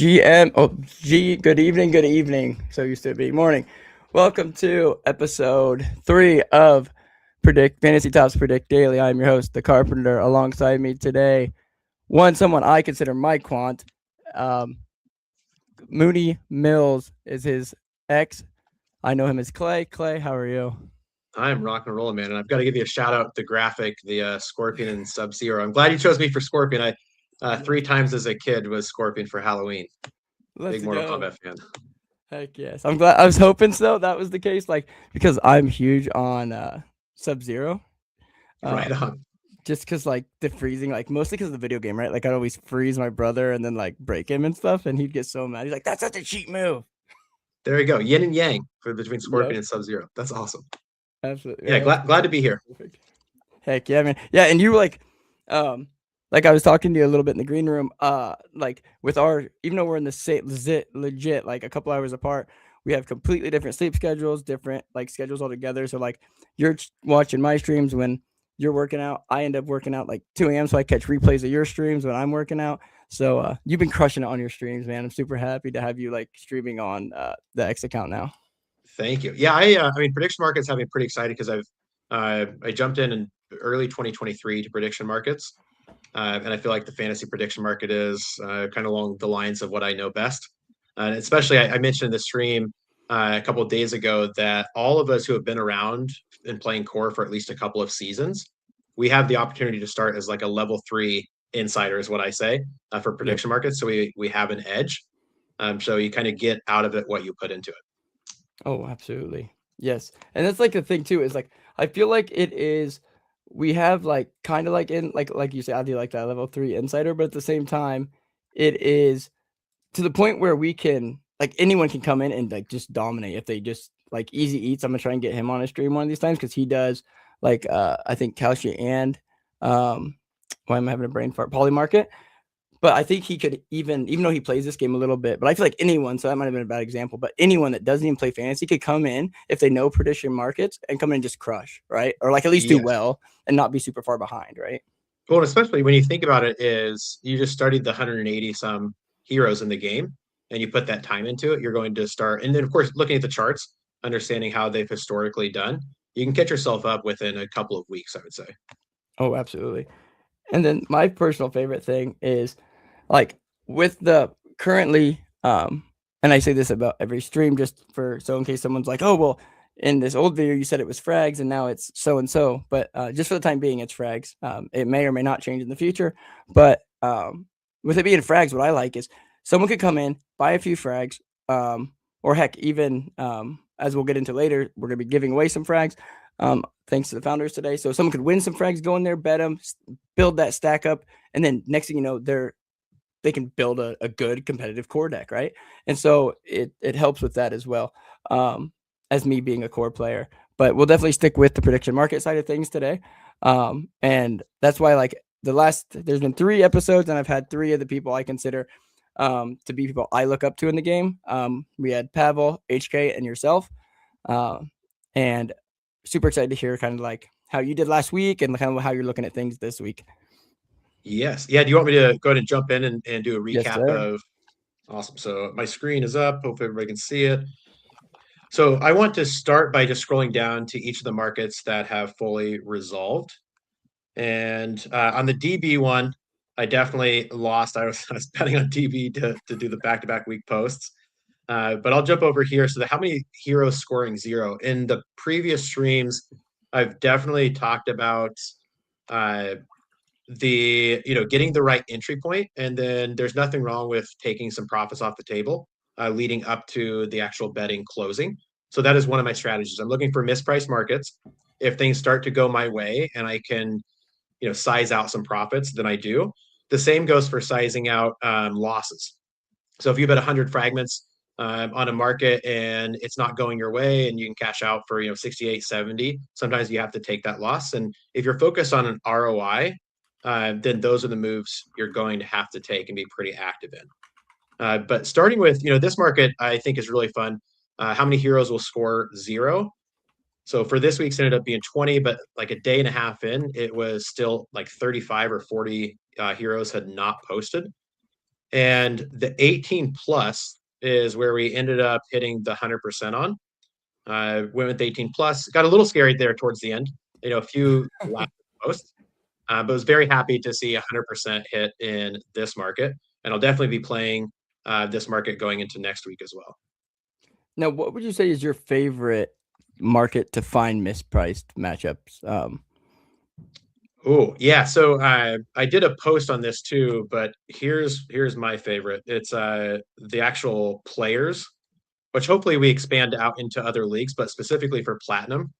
GM. Oh, G. Good evening. Good evening. So used to be morning. Welcome to episode 3 of Predict Fantasy Tops Predict Daily. I'm your host, the Carpenter. Alongside me today, someone I consider my quant. Um, Mooney Mills is his ex. I know him as Clay. Clay, how are you? I'm rock and rolling, man. And I've got to give you a shout out the graphic, the Scorpion and Sub-Zero. I'm glad you chose me for Scorpion. I three times as a kid was Scorpion for Halloween. Let's Big Mortal go. Kombat fan. Heck yes. I'm glad. I was hoping so. That was the case. Like because I'm huge on Sub Zero. Right Um, on. just because like the freezing, like mostly because of the video game, right? Like I'd always freeze my brother and then like break him and stuff, and he'd get so mad. He's like, "That's such a cheap move." There you go. Yin and yang for between Scorpion Yep, and Sub-Zero. That's awesome. absolutely. Yeah, Yeah, that's glad to be here. perfect. Heck yeah, man. Yeah, and you um, like I was talking to you a little bit in the green room. Like with our, even though we're in the same legit, like a couple hours apart, we have completely different sleep schedules, different like schedules altogether. So like you're watching my streams when you're working out. I end up working out like 2 a.m. So I catch replays of your streams when I'm working out. So you've been crushing it on your streams, man. I'm super happy to have you like streaming on the X account now. Thank you. Yeah, I mean prediction markets have me pretty excited because I jumped in early 2023 to prediction markets. And I feel like the fantasy prediction market is kind of along the lines of what I know best. And especially, I mentioned in the stream a couple of days ago that all of us who have been around and playing core for at least a couple of seasons, we have the opportunity to start as like a level 3 insider, is what I say for Yep. prediction markets. So we have an edge. So you kind of get out of it what you put into it. Oh, absolutely. Yes. And that's like the thing too, is like I feel like it is we have like kind of like in like you said, I do like that level 3 insider, but at the same time, it is to the point where we can like anyone can come in and like just dominate if they just like easy eats. I'm gonna try and get him on a stream one of these times because he does like I think Kalshi and why am I having a brain fart? Polymarket. But I think he could even though he plays this game a little bit, but I feel like anyone, so that might have been a bad example, but anyone that doesn't even play fantasy could come in if they know prediction markets and come in and just crush, right? Or like at least do Yes. well and not be super far behind, right? Well, especially when you think about it, is you just studied the 180 some heroes in the game and you put that time into it, you're going to start. And then, of course, looking at the charts, understanding how they've historically done, you can catch yourself up within a couple of weeks, I would say. Oh, absolutely. And then my personal favorite thing is like with the currently and I say this about every stream just for so in case someone's like, "Oh, well, in this old video you said it was frags and now it's so and so." But just for the time being it's frags. It may or may not change in the future, but with it being frags, what I like is someone could come in, buy a few frags, or heck, even as we'll get into later, we're going to be giving away some frags. Thanks to the founders today. So someone could win some frags, go in there, bet them, build that stack up, and then next thing you know, they can build a good competitive core deck, right? And so it helps with that as well. As me being a core player, but we'll definitely stick with the prediction market side of things today. And that's why like there's been 3 episodes and I've had 3 of the people I consider to be people I look up to in the game. We had Pavel, HK, and yourself. And super excited to hear kind of like how you did last week and kind of how you're looking at things this week. Yes. Yeah. Do you want me to go ahead and jump in and do a Yes, recap sir. of? Awesome. So my screen is up. Hope everybody can see it. So I want to start by just scrolling down to each of the markets that have fully resolved. And on the DB one, I definitely lost. I was betting on DB to do the back-to-back week posts. But I'll jump over here. So how many heroes scoring 0? In the previous streams, I've definitely talked about uh, getting the right entry point, and then there's nothing wrong with taking some profits off the table leading up to the actual betting closing. So that is one of my strategies. I'm looking for mispriced markets. If things start to go my way and I can size out some profits, then I do. The same goes for sizing out losses. So if you bet 100 fragments on a market and it's not going your way and you can cash out for 68, 70, sometimes you have to take that loss. And if you're focused on an ROI, then those are the moves you're going to have to take and be pretty active in. But starting with this market, I think is really fun. How many heroes will score 0? So for this week's ended up being 20, but like a day and a half in, it was still like 35 or 40 heroes had not posted. And the 18 plus is where we ended up hitting the 100% on. Went with 18 plus. Got a little scary there towards the end. A few last posts, but was very happy to see 100% hit in this market. And I'll definitely be playing this market going into next week as well. Now, what would you say is your favorite market to find mispriced matchups? Oh yeah, so I did a post on this too, but here's my favorite. It's the actual players, which hopefully we expand out into other leagues, but specifically for platinum.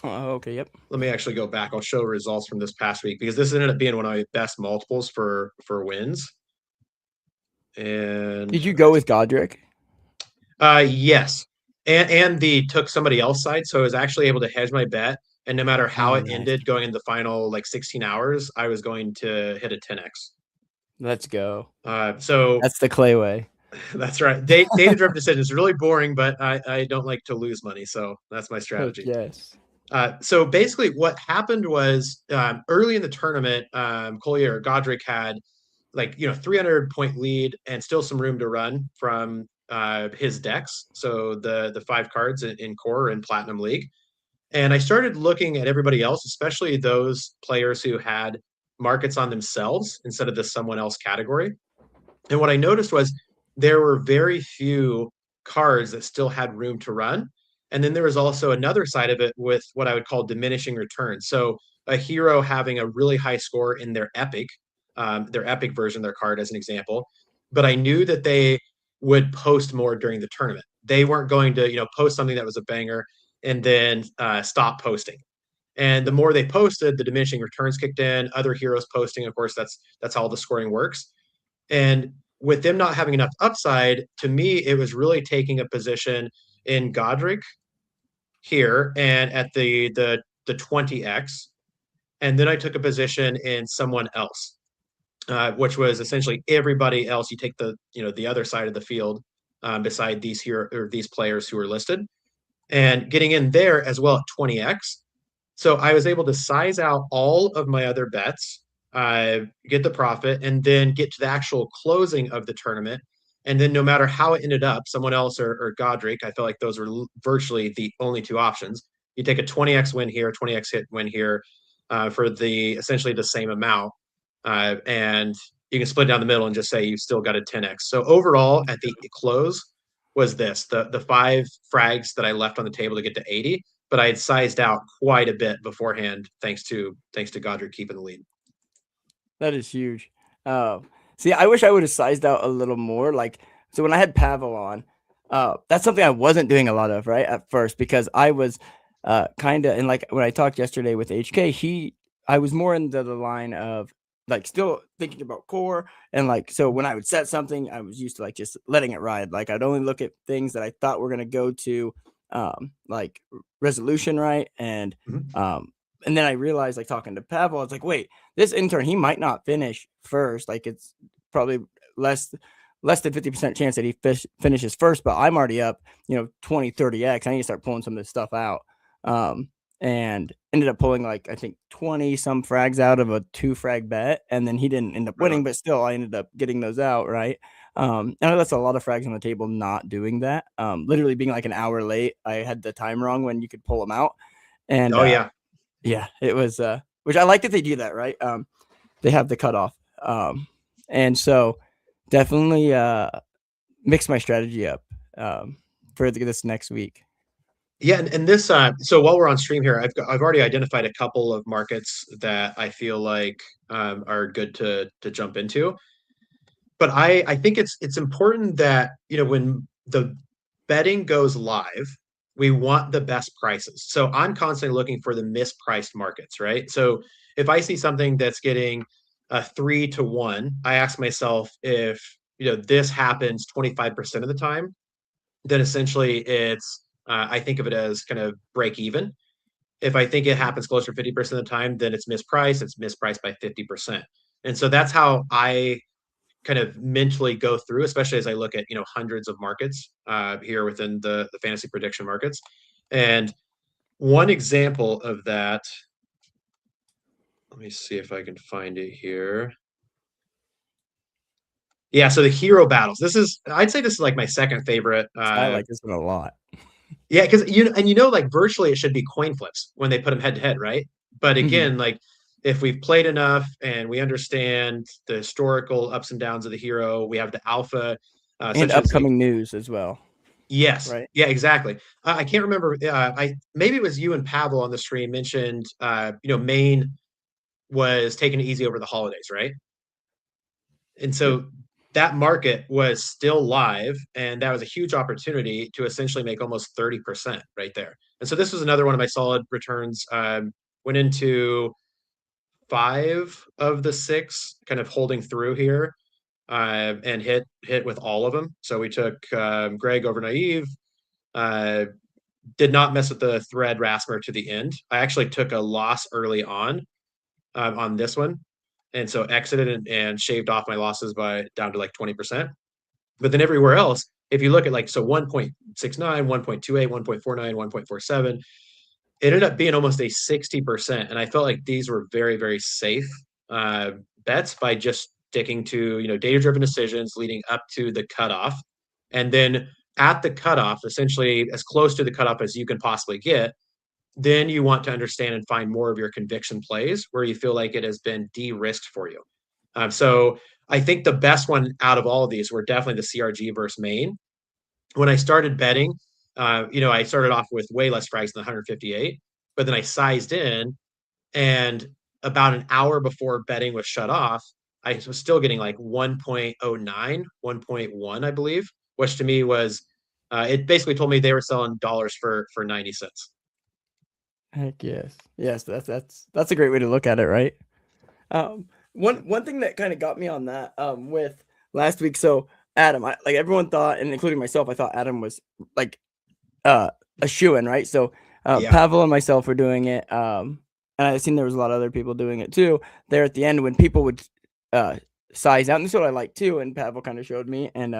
Oh, okay, yep. Let me actually go back. I'll show results from this past week because this ended up being one of my best multiples for wins. And Did you go with Godric? yes, and the took somebody else side, so I was actually able to hedge my bet. And no matter how Oh, it nice. ended, going in the final like 16 hours, I was going to hit a 10x. Let's go. So That's the clay way. that's right. Data-driven decision is really boring, but I don't like to lose money, so that's my Heck strategy. yes. So basically, what happened was early in the tournament, Collier Godric had like 300-point lead and still some room to run from his decks. So the five cards in core and platinum league, and I started looking at everybody else, especially those players who had markets on themselves instead of the someone else category. And what I noticed was there were very few cards that still had room to run. And then there was also another side of it with what I would call diminishing returns. So a hero having a really high score in their epic version, their card as an example. But I knew that they would post more during the tournament. They weren't going to, post something that was a banger and then stop posting. And the more they posted, the diminishing returns kicked in. Other heroes posting, of course, that's how the scoring works. And with them not having enough upside, to me, it was really taking a position in Godric here and at the 20x. And then I took a position in someone else, which was essentially everybody else. You take the other side of the field beside these here or these players who are listed, and getting in there as well at 20x. So I was able to size out all of my other bets, get the profit, and then get to the actual closing of the tournament. And then no matter how it ended up, someone else or Godric, I felt like those were virtually the only two options. You take a 20x win here, 20x hit win here for the essentially the same amount. And you can split down the middle and just say you still got a 10x. So overall, at the close, was this the five frags that I left on the table to get to 80, but I had sized out quite a bit beforehand, thanks to Godric keeping the lead. That is huge. Uh, See, I wish I would have sized out a little more. Like, so when I had Pavel on, that's something I wasn't doing a lot of, right, at first, because I was kind of, and like when I talked yesterday with HK, I was more into the line of like still thinking about core. And like, so when I would set something, I was used to like just letting it ride. Like, I'd only look at things that I thought were going to go to like resolution, right? Mm-hmm. And then I realized, like talking to Pavel, it's like, wait, this intern, he might not finish first. Like it's probably less than 50% chance that he finishes first, but I'm already up, 20, 30x. I need to start pulling some of this stuff out. And ended up pulling like I think 20 some frags out of a 2 frag bet. And then he didn't end up Right winning, on. but still I ended up getting those out, right? I know that's a lot of frags on the table not doing that. Literally being like an hour late. I had the time wrong when you could pull them out. And Oh yeah, yeah, it was which I like that they do that, right? They have the cutoff. And so definitely mix my strategy up for this next week. yeah, and this. So while we're on stream here, I've already identified a couple of markets that I feel like are good to jump into. But I think it's important that when the betting goes live, we want the best prices. So I'm constantly looking for the mispriced markets, right? So if I see something that's getting a 3 to 1, I ask myself if this happens 25% of the time, then essentially it's I think of it as kind of break even. If I think it happens closer to 50% of the time, then it's mispriced. It's mispriced by 50%. And so that's how I kind of mentally go through, especially as I look at hundreds of markets here within the fantasy prediction markets. And one example of that, let me see if I can find it here. Yeah, so the hero battles. I'd say this is like my second favorite. I like this one a lot. Yeah, because like virtually it should be coin flips when they put them head to head, right? But Mhm. again, like if we've played enough and we understand the historical ups and downs of the hero, we have the alpha, And such as upcoming news as well, yes, right? yeah, exactly. I can't remember. I maybe it was you and Pavel on the stream mentioned, Maine was taking it easy over the holidays, right? And Yep. so that market was still live, and that was a huge opportunity to essentially make almost 30% right there. And so this was another one of my solid returns. Went into five of the six, kind of holding through here, and hit with all of them. So we took Greg over naive. Uh, did not mess with the thread Rasmer to the end. I actually took a loss early on this one, and so exited and shaved off my losses by down to like 20%. But then everywhere else, if you look at like so 1.69, 1.28, 1.49, 1.47, it ended up being almost a 60%. And I felt like these were very, very safe uh, bets by just sticking to, data driven decisions leading up to the cutoff. And then at the cutoff, essentially as close to the cutoff as you can possibly get, then you want to understand and find more of your conviction plays where you feel like it has been de-risked for you. So I think the best one out of all of these were definitely the CRG versus Maine. When I started betting, I started off with way less price than 158, but then I sized in, and about an hour before betting was shut off, I was still getting like 1.09, 1.1, I believe, which to me was it basically told me they were selling dollars for 90 cents. Heck yes. Yes, that's a great way to look at it, right? One thing that kind of got me on that with last week. So Adam, like everyone thought, and including myself, I thought Adam was like uh a shoe in, right? So Yeah. Pavel and myself were doing it, and I seen there was a lot of other people doing it too. There at the end when people would uh size out, and this is what I like too, and Pavel kind of showed me, and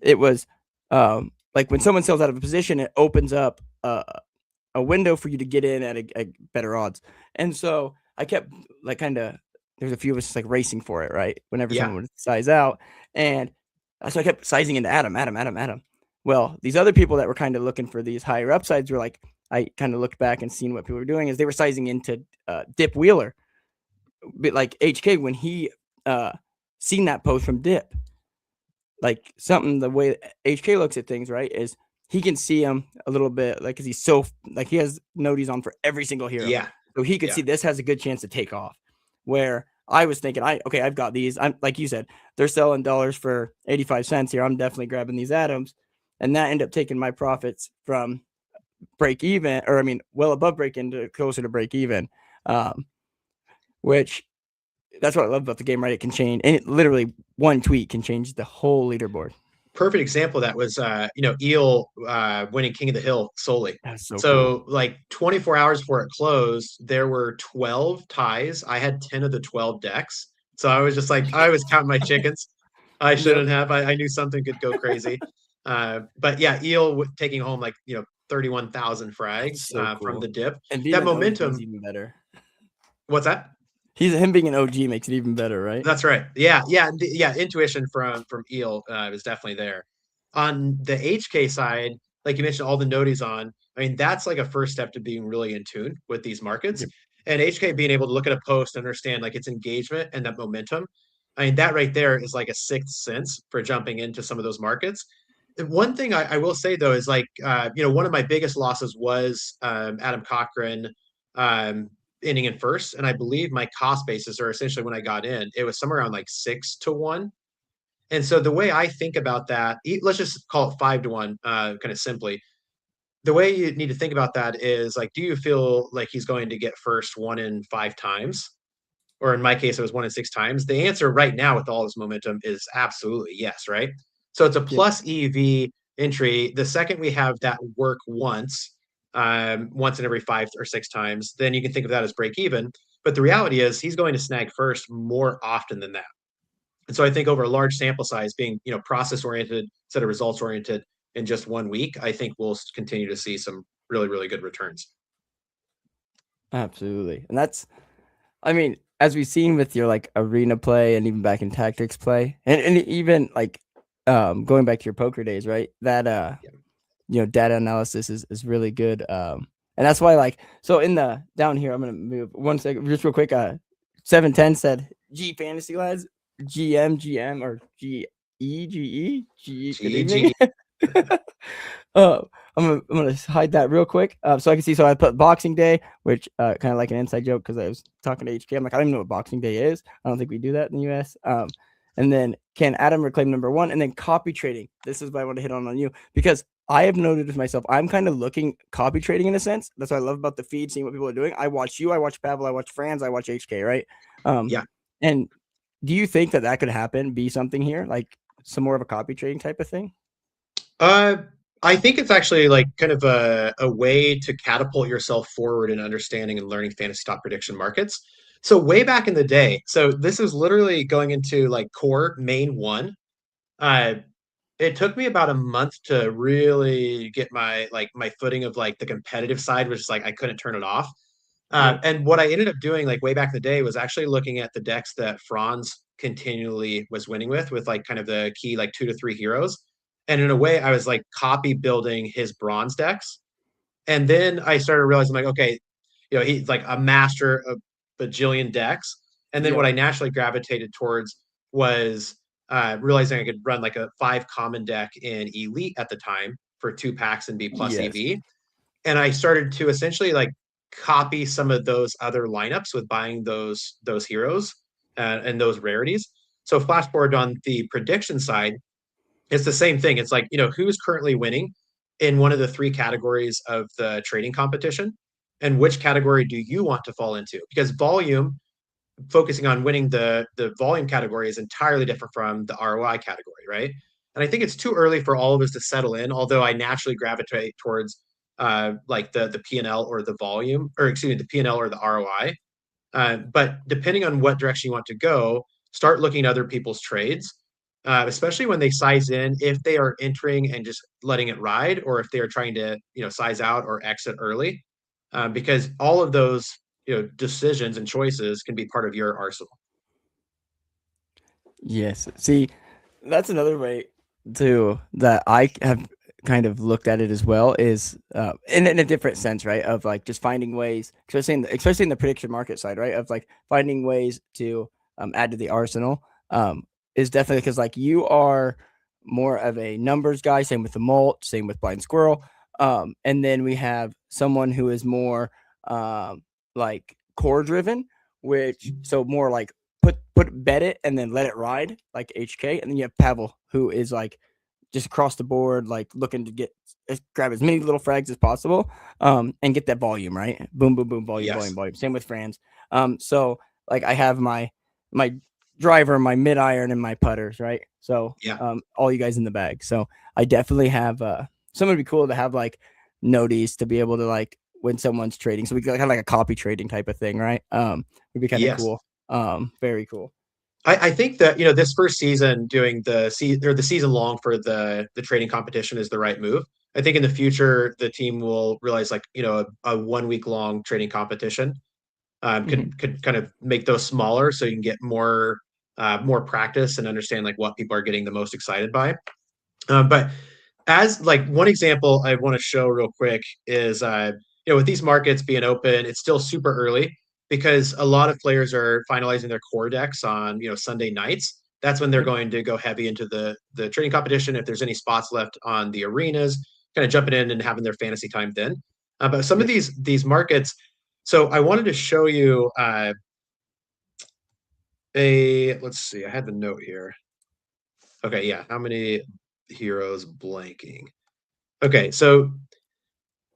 it was like when someone sells out of a position, it opens up a window for you to get in at a better odds. And so I kept like kind of there's a few of us just like racing for it, right? Whenever Yeah. someone would size out, and so I kept sizing into Adam, Adam, Adam, Adam. Well, these other people that were kind of looking for these higher upsides were like, I kind of looked back and seen what people were doing is they were sizing into Dip Wheeler, but like HK when he seen that post from Dip, like something the way HK looks at things, right, is he can see him a little bit like because he's so like he has noties on for every single hero. Yeah. So he could Yeah. see this has a good chance to take off. Where I was thinking, I've got these. I'm like you said, they're selling dollars for 85 cents here. I'm definitely grabbing these atoms. And that ended up taking my profits from break even, or I mean, well above break into closer to break even. Um, which that's what I love about the game, right? It can change, and it literally one tweet can change the whole leaderboard. Perfect example of that was Eel winning King of the Hill solely. That's so cool. So like 24 hours before it closed, there were 12 ties. I had 10 of the 12 decks. So I was just like, I was counting my chickens. I Yep. shouldn't have. I knew something could go crazy. But yeah, Eel taking home like 31,000 That's frags so from cool. the dip. And being That an OG is momentum. even better. What's that? He's him being an OG makes it even better, right? That's right. Yeah, yeah, yeah. Intuition from Eel is definitely there. On the HK side, like you mentioned, all the note he's on. I mean, that's like a first step to being really in tune with these markets. Yep. And HK being able to look at a post, understand like its engagement and that momentum. I mean, that right there is like a sixth sense for jumping into some of those markets. And one thing I will say though is like, one of my biggest losses was Adam Cochran um, ending in first. And I believe my cost basis, or essentially when I got in, it was somewhere around like 6-1. And so the way I think about that, let's just call it 5-1, kind of simply. The way you need to think about that is like, do you feel like he's going to get first 1 in 5 times? Or in my case, it was 1 in 6 times. The answer right now with all this momentum is absolutely yes, right? So it's a Yep. plus EV entry. The second we have that work once in every 5 or 6 times, then you can think of that as break even. But the reality is he's going to snag first more often than that. And so I think over a large sample size, being process oriented instead of results oriented in just 1 week, I think we'll continue to see some really really good returns. Absolutely. And that's I mean, as we've seen with your like arena play and even back in tactics play, and even like going back to your poker days, right? That Yeah. data analysis is really good. And that's why like so in the down here, I'm gonna move 1 second just real quick. 710 said G fantasy lads, GM or GE. Good evening. GG. uh, I'm gonna hide that real quick, so I can see. So I put Boxing Day, which kind of like an inside joke because I was talking to HK. I'm like, I don't even know what Boxing Day is. I don't think we do that in the US. And then can Adam reclaim number one, and then copy trading. This is what I want to hit on you because I have noted with myself, I'm kind of looking copy trading in a sense. That's what I love about the feed, seeing what people are doing. I watch you, I watch Pavel, I watch Franz, I watch HK, right? Um, Yeah. and do you think that could happen, be something here, like some more of a copy trading type of thing? Uh, I think it's actually like kind of a way to catapult yourself forward in understanding and learning fantasy stock prediction markets. So way back in the day, so this is literally going into like core main one. Uh, it took me about a month to really get my footing of like the competitive side, which is like I couldn't turn it off. Yep. And what I ended up doing like way back in the day was actually looking at the decks that Franz continually was winning with like kind of the key like 2 to 3 heroes. And in a way, I was like copy building his bronze decks. And then I started realizing like, okay, he's like a master of bajillion decks. And then what Yep. I naturally gravitated towards was realizing I could run like a 5 common deck in Elite at the time for 2 packs and B plus Yes. EV. And I started to essentially like copy some of those other lineups with buying those heroes and those rarities. So flash forward on the prediction side, it's the same thing. It's like, who's currently winning in one of the 3 categories of the trading competition, and which category do you want to fall into? Because volume, focusing on winning the volume category is entirely different from the ROI category, right? And I think it's too early for all of us to settle in, although I naturally gravitate towards like the P&L or the volume, or excuse me, the P&L or the ROI. But depending on what direction you want to go, start looking at other people's trades, especially when they size in, if they are entering and just letting it ride, or if they are trying to, size out or exit early, because all of those, decisions and choices can be part of your arsenal. Yes. See, that's another way to that I have kind of looked at it as well is in a different sense, right? Of like just finding ways, especially in the prediction market side, right? Of like finding ways to add to the arsenal is definitely because like you are more of a numbers guy. Same with the mult, same with blind squirrel, and then we have someone who is more like core driven, which so more like put bet it and then let it ride like HK, and then you have Pavel who is like just across the board like looking to get grab as many little frags as possible, and get that volume right. Boom, boom, boom, volume, volume, Yes. volume. Same with Franz. So like I have my driver, my mid iron, and my putters right. So Yeah. all you guys in the bag. So I definitely have someone would be cool to have like noties to be able to like when someone's trading. So we got kind of like a copy trading type of thing, right? Would be kind of Yes. cool. Very cool. I think that this first season doing the season long for the trading competition is the right move. I think in the future the team will realize like a 1 week long trading competition Mhm. could kind of make those smaller so you can get more practice and understand like what people are getting the most excited by. But as like one example I want to show real quick is with these markets being open, it's still super early because a lot of players are finalizing their core decks on Sunday nights. That's when they're Yep. going to go heavy into the trading competition. If there's any spots left on the arenas, kind of jumping in and having their fantasy time then. But some of Yep. these markets. So I wanted to show you let's see, I had the note here. Okay, yeah, how many heroes blanking? Okay, so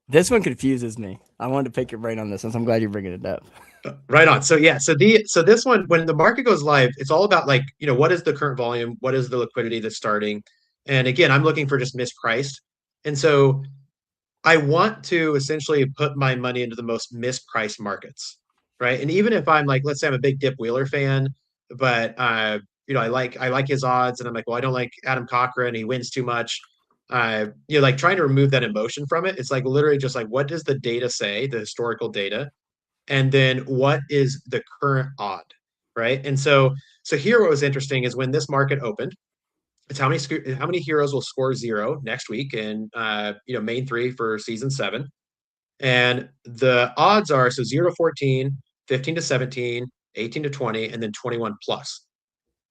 This one confuses me. I wanted to pick your brain on this one, so I'm glad you're bringing it up. right on. So yeah, so this one, when the market goes live, it's all about like, what is the current volume? What is the liquidity that's starting? And again, I'm looking for just mispriced. And so I want to essentially put my money into the most mispriced markets, right? And even if I'm like, let's say I'm a big Dip Wheeler fan, but I like his odds, and I'm like, well, I don't like Adam Cochran, he wins too much. Like trying to remove that emotion from it. It's like literally just like, what does the data say, the historical data, and then what is the current odd? right? And so here what was interesting is when this market opened, it's how many heroes will score zero next week in main three for season 7. And the odds are so 0 to 14, 15 to 17, 18 to 20, and then 21 plus.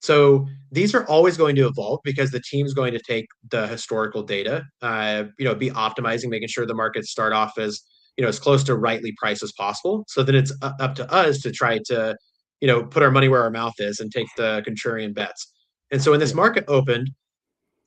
So these are always going to evolve because the team's going to take the historical data, be optimizing, making sure the markets start off as as close to rightly priced as possible. So then it's up to us to try to put our money where our mouth is and take the contrarian bets. And so when this Yeah. market opened,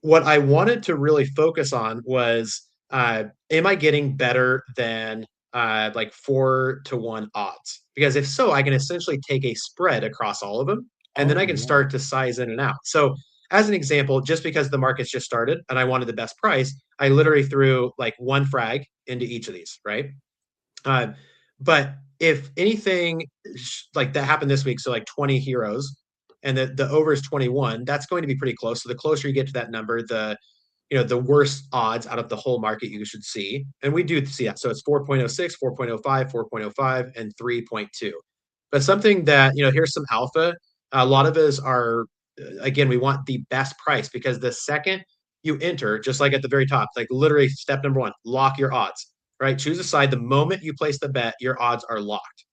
what I wanted to really focus on was am I getting better than like 4-1 odds? Because if so, I can essentially take a spread across all of them and then I Oh can yeah. start to size in and out. So, as an example, just because the market's just started and I wanted the best price, I literally threw like one frag into each of these, right? Uh, but if anything like that happened this week, so like 20 heroes, and the over is 21, that's going to be pretty close. So the closer you get to that number, the worst odds out of the whole market you should see. And we do see that. So it's 4.06, 4.05, 4.05, and 3.2. But something that, here's some alpha. A lot of us are, again, we want the best price because the second you enter, just like at the very top, like literally step number one, lock your odds, right? Choose a side. The moment you place the bet, your odds are locked.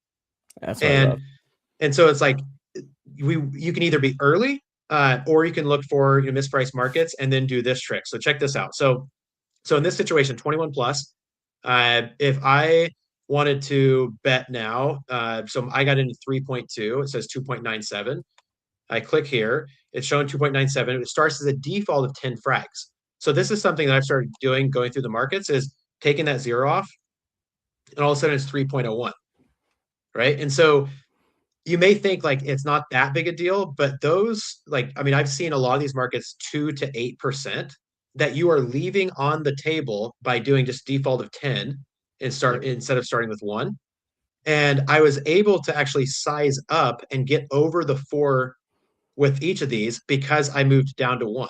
That's what I love. And and so it's like you can either be early or you can look for mispriced markets and then do this trick. So check this out. So in this situation, 21 plus, if I wanted to bet now, so I got into 3.2, it says 2.97. I click here, it's showing 2.97. It starts as a default of 10 frags. So this is something that I've started doing going through the markets is taking that zero off, and all of a sudden it's 3.01, right? And so you may think like it's not that big a deal, but those like I mean I've seen a lot of these markets 2 to 8% that you are leaving on the table by doing just default of 10 and Yep. start instead of starting with one. And I was able to actually size up and get over the four with each of these because I moved down to one.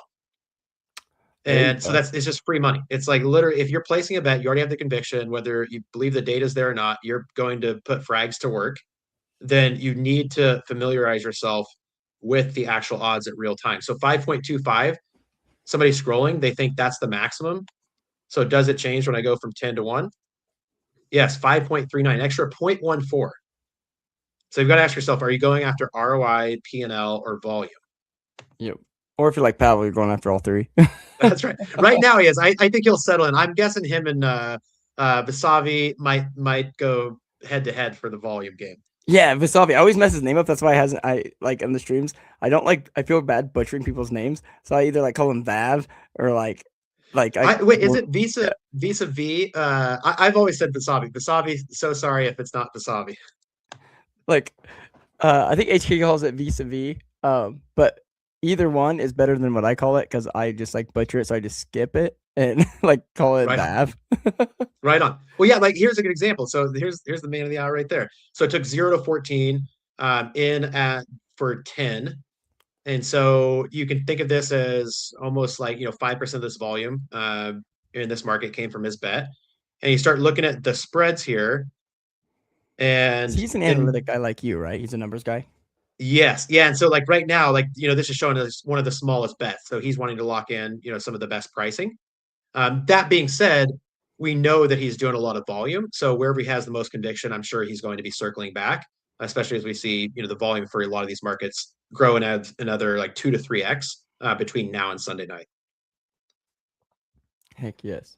There you And so go. it's just free money. It's like literally if you're placing a bet, you already have the conviction, whether you believe the data's there or not, you're going to put frags to work, then you need to familiarize yourself with the actual odds at real time. So 5.25, somebody scrolling, they think that's the maximum. So does it change when I go from 10 to 1? Yes, 5.39, extra 0.14. So you've got to ask yourself, are you going after ROI, P&L, or volume? Yep. Or if you're like Pavel, you're going after all three. That's right. Right now he is. I think he'll settle in. I'm guessing him and Vasavi might go head to head for the volume game. Yeah, Visavi. I always mess his name up. That's why I hasn't. I like in the streams. I don't like. I feel bad butchering people's names, so I either like call him Vav or like I Wait, is won't. it Yeah, Visa V? I've always said Vasavi. Vasavi. So sorry if it's not Vasavi. like I think HK calls it Visa V. But either one is better than what I call it because I just like butcher it, so I just skip it and like call it Right on. Vav. Right on. Well, yeah. Like here's a good example. So here's the man of the hour right there. So it took 0 to 14 in at for 10. And so you can think of this as almost like 5% of this volume in this market came from his bet. And you start looking at the spreads here, So and he's an in analytic guy like you, right? He's a numbers guy. yes, yeah. And so like right now, like this is showing us one of the smallest bets. So he's wanting to lock in some of the best pricing. That being said, we know that he's doing a lot of volume. So wherever he has the most conviction, I'm sure he's going to be circling back, especially as we see, the volume for a lot of these markets grow and add another like 2 to 3x between now and Sunday night. Heck yes.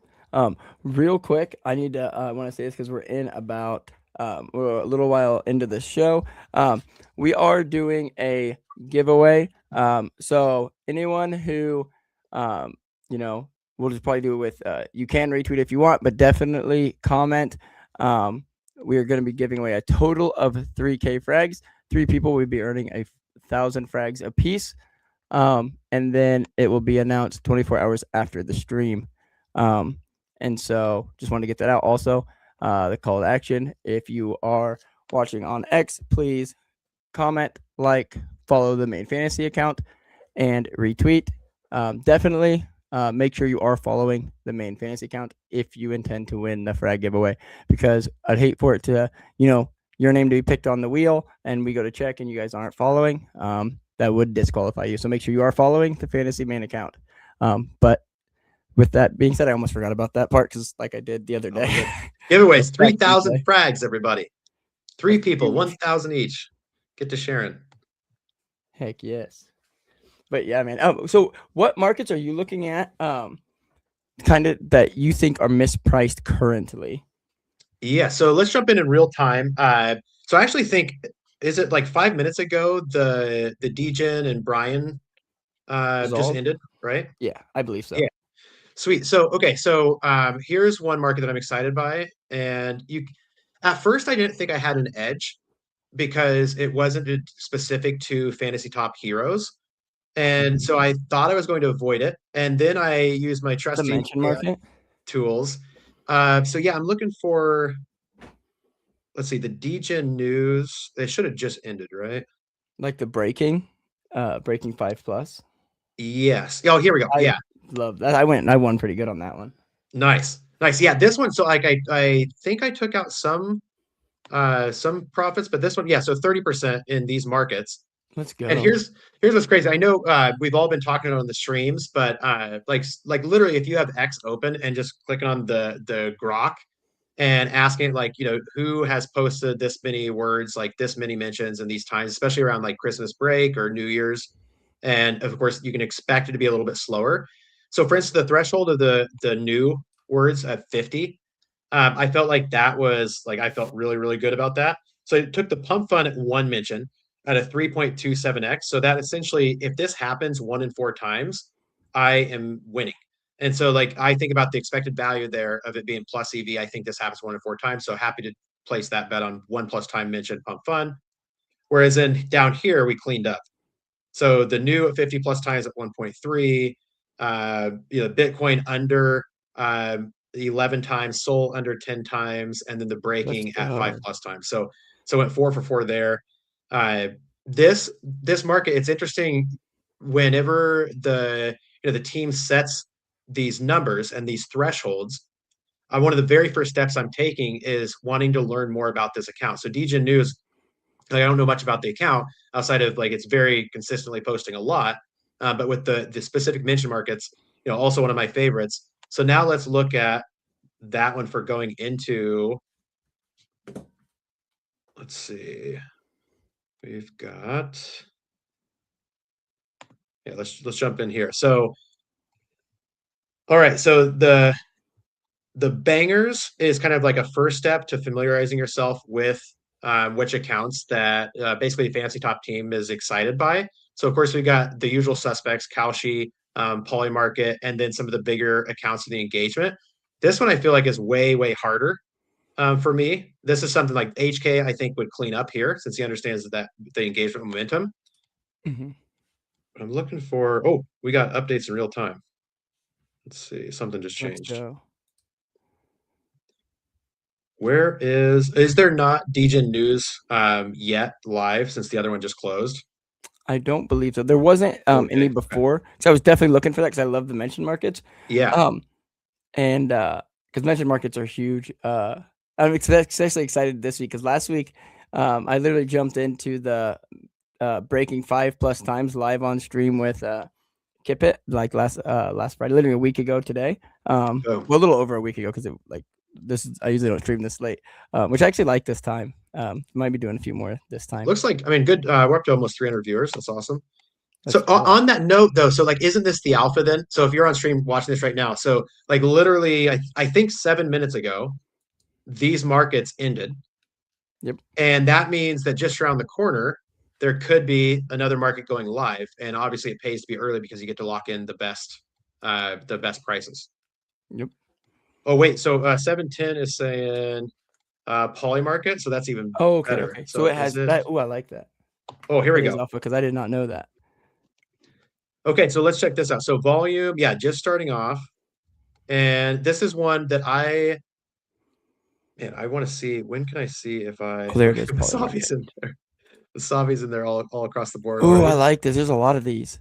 Real quick, I need to. I want to say this because we're in about we're a little while into the show. We are doing a giveaway. So anyone who, um, you know, we'll just probably do it with. You can retweet if you want, but definitely comment. We are going to be giving away a total of 3K frags. 3 people will be earning 1,000 frags apiece. And then it will be announced 24 hours after the stream. Um, and so just wanted to get that out. Also, the call to action. If you are watching on X, please comment, like, follow the main fantasy account, and retweet. Definitely make sure you are following the main fantasy account if you intend to win the frag giveaway, because I'd hate for it to, your name to be picked on the wheel, and we go to check, and you guys aren't following, that would disqualify you. So make sure you are following the Fantasy Man account. But with that being said, I almost forgot about that part because, like I did the other Oh, day, good. Giveaways, back 3,000 Tuesday. frags, everybody. Three That's people, huge. 1,000 each. Get to sharing. Heck yes. But yeah, man. So what markets are you looking at? Kind of that you think are mispriced currently? Yeah, so let's jump in real time. So I actually think, is it like 5 minutes ago the Degen and Brian just Resolved? ended, right? Yeah, I believe so. Yeah, sweet. So okay, so here's one market that I'm excited by, and you at first I didn't think I had an edge because it wasn't specific to fantasy top heroes. And Mhm. so I thought I was going to avoid it. And then I used my The trusty mention AI market, tools. So yeah, I'm looking for, let's see, the Degen news. They should have just ended, right? like the breaking 5 plus. Yes. Oh, here we go. I Yeah. love that. I won pretty good on that one. Nice. Nice. Yeah, this one. So like I think I took out some profits, but this one, yeah, so 30% in these markets. Let's And go. here's what's crazy. I know we've all been talking on the streams, but like literally, if you have X open and just clicking on the grok and asking like who has posted this many words, like this many mentions in these times, especially around like Christmas break or New Year's, and of course you can expect it to be a little bit slower. So for instance, the threshold of the new words at 50, I felt like that was like I felt really, really good about that. So I took the pump fund at one mention at a 3.27x. So that essentially, if this happens 1 in 4 times, I am winning. And so like I think about the expected value there of it being plus EV. I think this happens 1 in 4 times. So happy to place that bet on 1 plus time mention pump fund. Whereas in down here we cleaned up. So the new at 50 plus times at 1.3, Bitcoin under 11 times, Sol under 10 times, and then the Let's breaking at five go. plus times. So went 4 for 4 there. Uh, this market, it's interesting whenever the team sets these numbers and these thresholds. One of the very first steps I'm taking is wanting to learn more about this account. So Degen News, like, I don't know much about the account outside of like it's very consistently posting a lot. But with the specific mention markets, also one of my favorites. So now let's look at that one for going into. Let's see, we've got. Yeah, let's jump in here. So all right, so the bangers is kind of like a first step to familiarizing yourself with which accounts that basically the fancy top team is excited by. So of course we got the usual suspects, Kalshi, Polymarket, and then some of the bigger accounts of the engagement. This one I feel like is way, way harder for me. This is something like HK I think would clean up here since he understands that the engagement momentum. Hmm. I'm looking for, oh, we got updates in real time. Let's see, something just Let's changed. go. Where is there not Degen News yet live since the other one just closed? I don't believe so. There wasn't any Okay. before, so I was definitely looking for that because I love the mention markets. Yeah. Um, and because mention markets are huge. I'm especially excited this week because last week I literally jumped into the breaking 5 plus times live on stream with Kip It like last Friday, literally a week ago today. Oh, Well, a little over a week ago because it like this is I usually don't stream this late, which I actually like this time. Might be doing a few more this time. looks like, I mean, good. We're up to almost 300 viewers. That's awesome. So Let's go. on that note, though, so like, isn't this the alpha then? So if you're on stream watching this right now, so like literally, I think 7 minutes ago, these markets ended, Yep. and that means that just around the corner, there could be another market going live, and obviously it pays to be early because you get to lock in the best prices. Yep. Oh wait, so 710 is saying poly market, so that's even Oh, okay. better. Okay. So So it is has it? that. Oh, I like that. Oh, here we That is go. alpha because I did not know that. Okay, so let's check this out. So volume, yeah, just starting off, and this is one that I want to see. When can I see if I Oh, there it okay, is. Poly Wasabi's market. in there. Wasabi's in there all across the board Oh, I already. like this. There's a lot of these.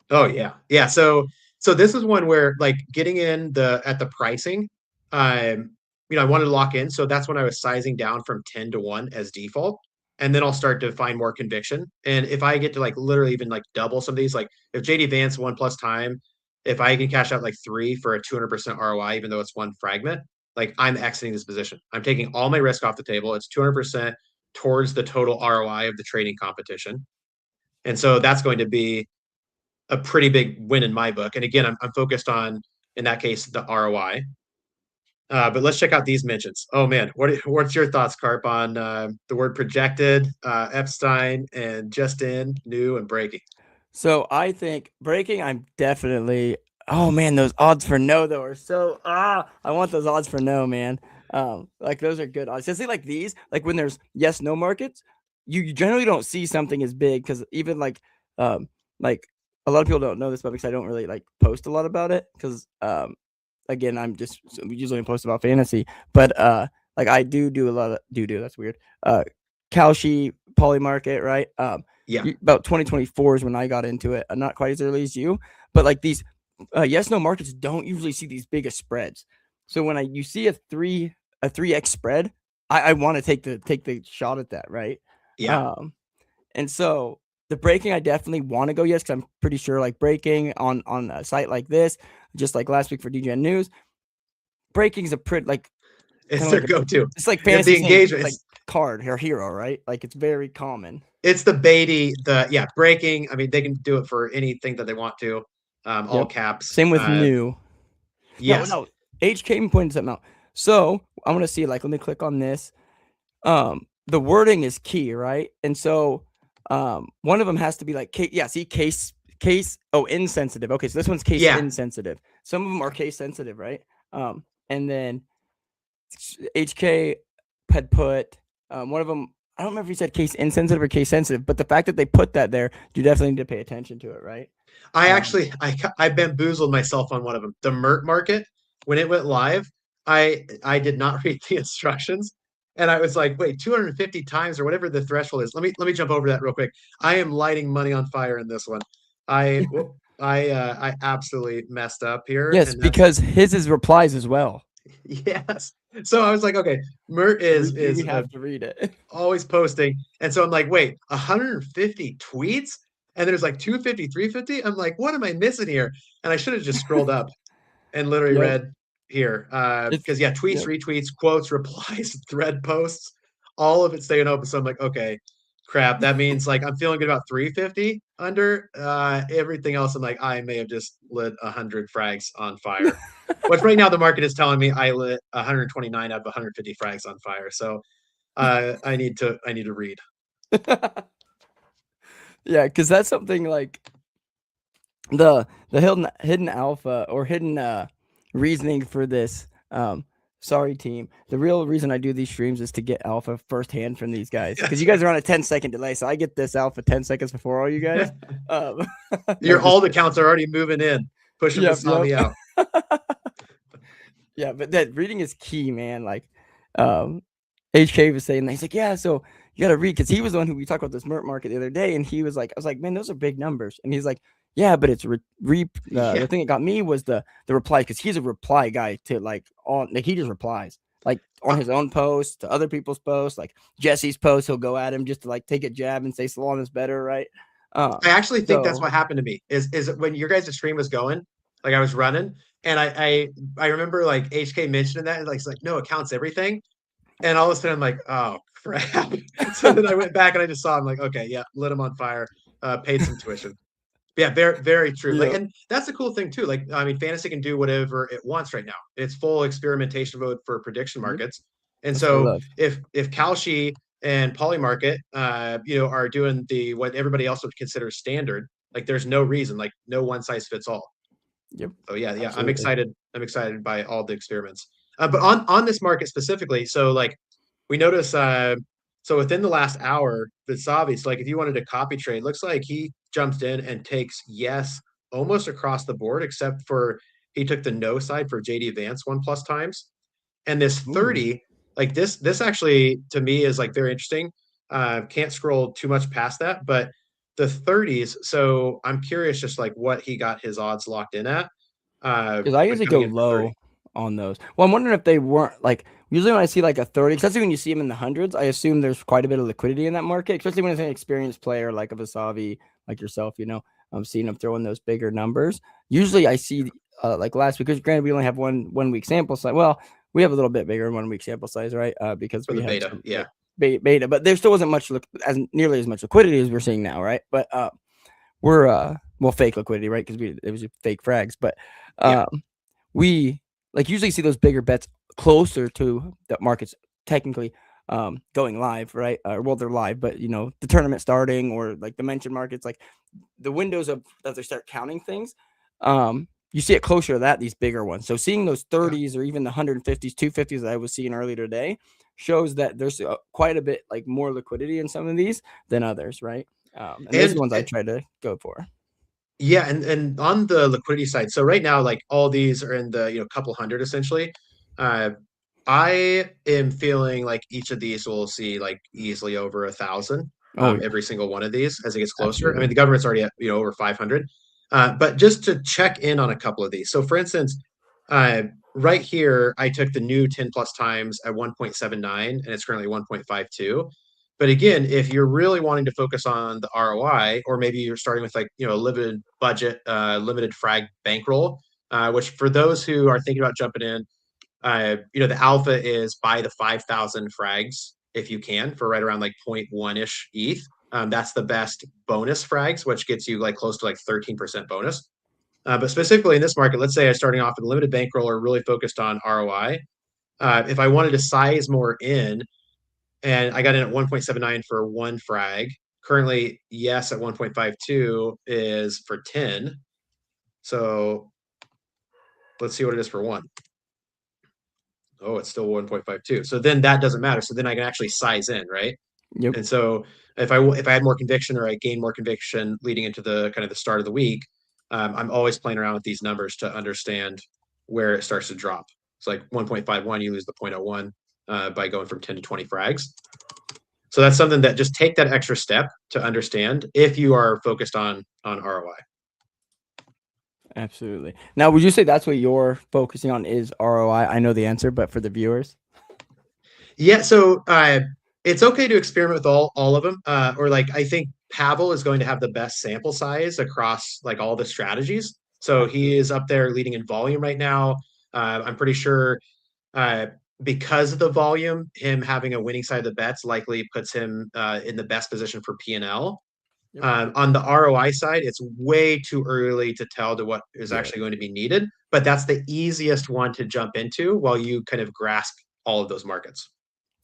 Oh yeah, yeah. So this is one where like getting in the at the pricing, um, I wanted to lock in. So that's when I was sizing down from 10 to 1 as default. And then I'll start to find more conviction. And if I get to like literally even like double some of these, like if JD Vance 1+time, if I can cash out like 3 for a 200% ROI, even though it's one fragment, like I'm exiting this position. I'm taking all my risk off the table. It's 200% towards the total ROI of the trading competition. And so that's going to be a pretty big win in my book. And again, I'm focused on, in that case, the ROI. But let's check out these mentions. Oh man, what's your thoughts, Carp, on the word projected, Epstein, and just in, new, and breaking? So I think breaking, I'm definitely. Oh man, those odds for no though are so. I want those odds for no, man. Like those are good odds. Especially like these, like when there's yes no markets, you generally don't see something as big because even like a lot of people don't know this, but because I don't really like post a lot about it because again we usually post about fantasy, but like I do a lot of do that's weird. Kalshi poly market, right? Yeah, About 2024 is when I got into it. Not quite as early as you, but like these yes no markets don't usually see these biggest spreads. So when you see a 3x spread, I want to take the shot at that, right? yeah. Um, and so the breaking, I definitely want to go yes because I'm pretty sure like breaking on a site like this, just like last week for DGN News, breaking is a pretty like It's kind of their like go-to. it's like If fantasy the saying engagement, like card or hero, right? Like it's very common. it's the Beatty, the yeah, breaking. I mean, they can do it for anything that they want to. All Yep. caps. Same with new. No, Yes. no. HK pointed something out. So I'm gonna see, like, let me click on this. The wording is key, right? And so one of them has to be like yeah, see insensitive. Okay, so this one's case Yeah. insensitive. Some of them are case sensitive, right? And then HK had put one of them. I don't remember if he said case insensitive or case sensitive, but the fact that they put that there, you definitely need to pay attention to it, right? I Um, actually I bamboozled myself on one of them. The Mert market, when it went live, I did not read the instructions. And I was like, wait, 250 times or whatever the threshold is. Let me jump over that real quick. I am lighting money on fire in this one. I absolutely messed up here. yes, And that's because his is replies as well. yes. So I was like, okay, Mert We is have to read it. always posting. And so I'm like, wait, 150 tweets? And there's like 250, 350? I'm like, what am I missing here? And I should have just scrolled up and literally Yep. read here. It's Because yeah, tweets, yep. retweets, quotes, replies, thread posts, all of it staying open. So I'm like, okay, crap. That means like I'm feeling good about 350 under. Everything else, I'm like, I may have just lit 100 frags on fire. Which right now the market is telling me I lit 129 out of 150 frags on fire. So I need to read. Yeah, because that's something like the hidden alpha or hidden reasoning for this. Sorry, team. The real reason I do these streams is to get alpha firsthand from these guys because That's you guys right. are on a 10-second delay, so I get this alpha 10 seconds before all you guys. No, Your just alt kidding. accounts are already moving in, pushing Yep, yep. Masami out. Yeah, but that reading is key, man. Like, um, HK was saying that he's like, yeah, so you got to read because he was the one who we talked about this Mert market the other day, and he was like, I was like, man, those are big numbers, and he's like, yeah, but it's Yeah, the thing that got me was the reply because he's a reply guy to like on like he just replies like on I, his own posts to other people's posts, like Jesse's posts, he'll go at him just to like take a jab and say Salon is better, right? I actually think that's So what happened to me. Is when your guys' stream was going, like I was running, and I remember like HK mentioning that, and like it's like no, it counts everything. And all of a sudden I'm like, oh crap. So then I went back and I just saw, I'm like, okay, yeah, lit him on fire, paid some tuition. Yeah, very, very true. Like, yeah, and that's the cool thing too. Like, I mean, fantasy can do whatever it wants right now. It's full experimentation mode for prediction yep, markets. And that's what I so love. if Kalshi and Polymarket, are doing the what everybody else would consider standard, like there's no reason, like no one size fits all. Yep, So yeah, yeah, I'm absolutely. excited. I'm excited by all the experiments. But on this market specifically, so like we notice, so within the last hour, Vitsavi, so like if you wanted to copy trade, looks like he jumps in and takes yes almost across the board, except for he took the no side for JD Vance 1+times. And this Ooh. 30, like this actually to me is like very interesting. Can't scroll too much past that, but the 30s. So I'm curious just like what he got his odds locked in at. Because I But usually coming go in for 30. low. on those. Well, I'm wondering if they weren't like usually when I see like a 30, especially when you see them in the hundreds, I assume there's quite a bit of liquidity in that market, especially when it's an experienced player like a Vasavi, like yourself. I'm seeing them throwing those bigger numbers. Usually, I see like last week, because granted we only have one week sample size. Well, we have a little bit bigger 1 week sample size, right? Because For we the have beta, some yeah, beta, but there still wasn't much as nearly as much liquidity as we're seeing now, right? But we're well, fake liquidity, right? Because it was fake frags, but yeah, we like usually see those bigger bets closer to the markets technically going live, right? Well, they're live, but the tournament starting or like the mentioned markets, like the windows of as they start counting things, you see it closer to that, these bigger ones. So seeing those yeah. 30s or even the 150s, 250s that I was seeing earlier today shows that there's quite a bit like more liquidity in some of these than others, right? And those are the And ones I try to go for. yeah, and on the liquidity side, so right now, like all these are in the couple hundred essentially. Uh, I am feeling like each of these will see like easily over 1,000. Oh yeah, Every single one of these as it gets closer. I mean, absolutely. the government's already at over 500. But just to check in on a couple of these. So, for instance, uh, right here, I took the new 10 plus times at 1.79, and it's currently 1.52. But again, if you're really wanting to focus on the ROI, or maybe you're starting with like a limited budget, limited frag bankroll, which for those who are thinking about jumping in, the alpha is buy the 5,000 frags if you can for right around like point 0.1 ish ETH. That's the best bonus frags, which gets you like close to like 13% bonus. But specifically in this market, let's say I'm starting off with a limited bankroll or really focused on ROI. If I wanted to size more in, and I got in at 1.79 for one frag. Currently, yes, at 1.52 is for 10. So let's see what it is for one. Oh, it's still 1.52. So then that doesn't matter. So then I can actually size in, right? Yep. And so if I had more conviction or I gained more conviction leading into the kind of the start of the week, I'm always playing around with these numbers to understand where it starts to drop. It's like 1.51, you lose the 0.01 by going from 10 to 20 frags. So that's something that just take that extra step to understand if you are focused on ROI. Absolutely. Now, would you say that's what you're focusing on is ROI? I know the answer, but for the viewers, Yeah, so it's okay to experiment with all of them. Or like I think Pavel is going to have the best sample size across like all the strategies. So he absolutely. is up there leading in volume right now. I'm pretty sure uh, because of the volume, him having a winning side of the bets likely puts him in the best position for P&L. Yep. On the ROI side, it's way too early to tell to what is Yeah. actually going to be needed, but that's the easiest one to jump into while you kind of grasp all of those markets.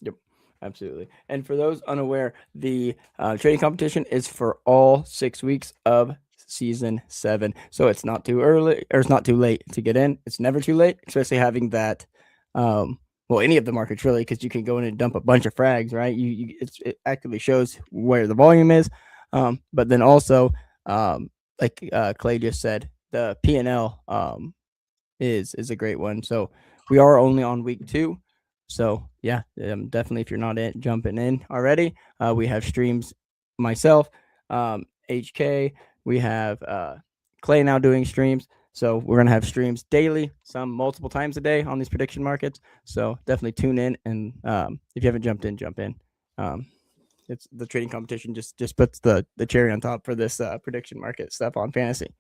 Yep. Absolutely. And for those unaware, the trading competition is for all 6 weeks of season 7. So it's not too early or it's not too late to get in. It's never too late, especially having that. Well, any of the markets really, because you can go in and dump a bunch of frags, right? It actively shows where the volume is. But then also, like Clay just said, the P&L is a great one. So we are only on week 2. So yeah, definitely if you're not jumping in already, we have streams. Myself, HK, we have Clay now doing streams. So we're gonna have streams daily, some multiple times a day on these prediction markets. So definitely tune in, and if you haven't jumped in, jump in. Um, it's the trading competition just puts the cherry on top for this prediction market stuff on fantasy.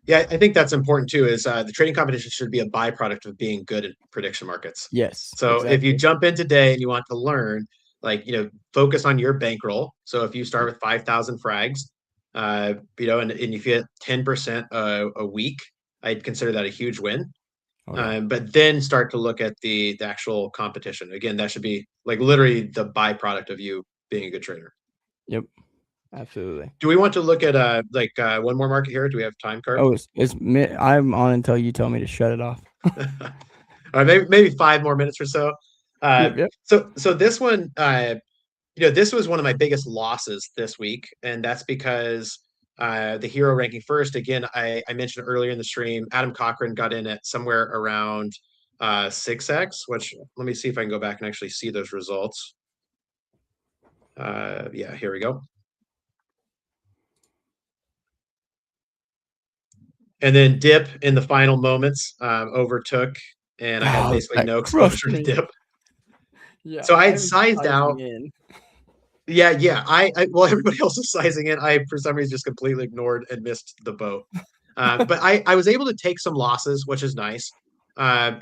Yeah, I think that's important too. Is the trading competition should be a byproduct of being good at prediction markets. Yes, So if you exactly. jump in today and you want to learn, like focus on your bankroll. So if you start with 5,000 frags, and if you get 10% a week, I'd consider that a huge win. Oh yeah. But then start to look at the actual competition. Again, that should be like literally the byproduct of you being a good trader. Yep. Absolutely. Do we want to look at one more market here? Do we have time carved? Oh, I'm on until you tell me to shut it off. All right, maybe 5 more minutes or so. Uh, Yep, yep. so this one, this was one of my biggest losses this week, and that's because the hero ranking first. Again, I mentioned earlier in the stream, Adam Cochran got in at somewhere around 6x. Which let me see if I can go back and actually see those results. Yeah, here we go. And then Dip in the final moments overtook and I had Oh, basically that no crushed exposure to me. dip. Yeah, So I I had was sized out. sizing in. Yeah. I well, everybody else was sizing in. I for some reason just completely ignored and missed the boat. But I was able to take some losses, which is nice.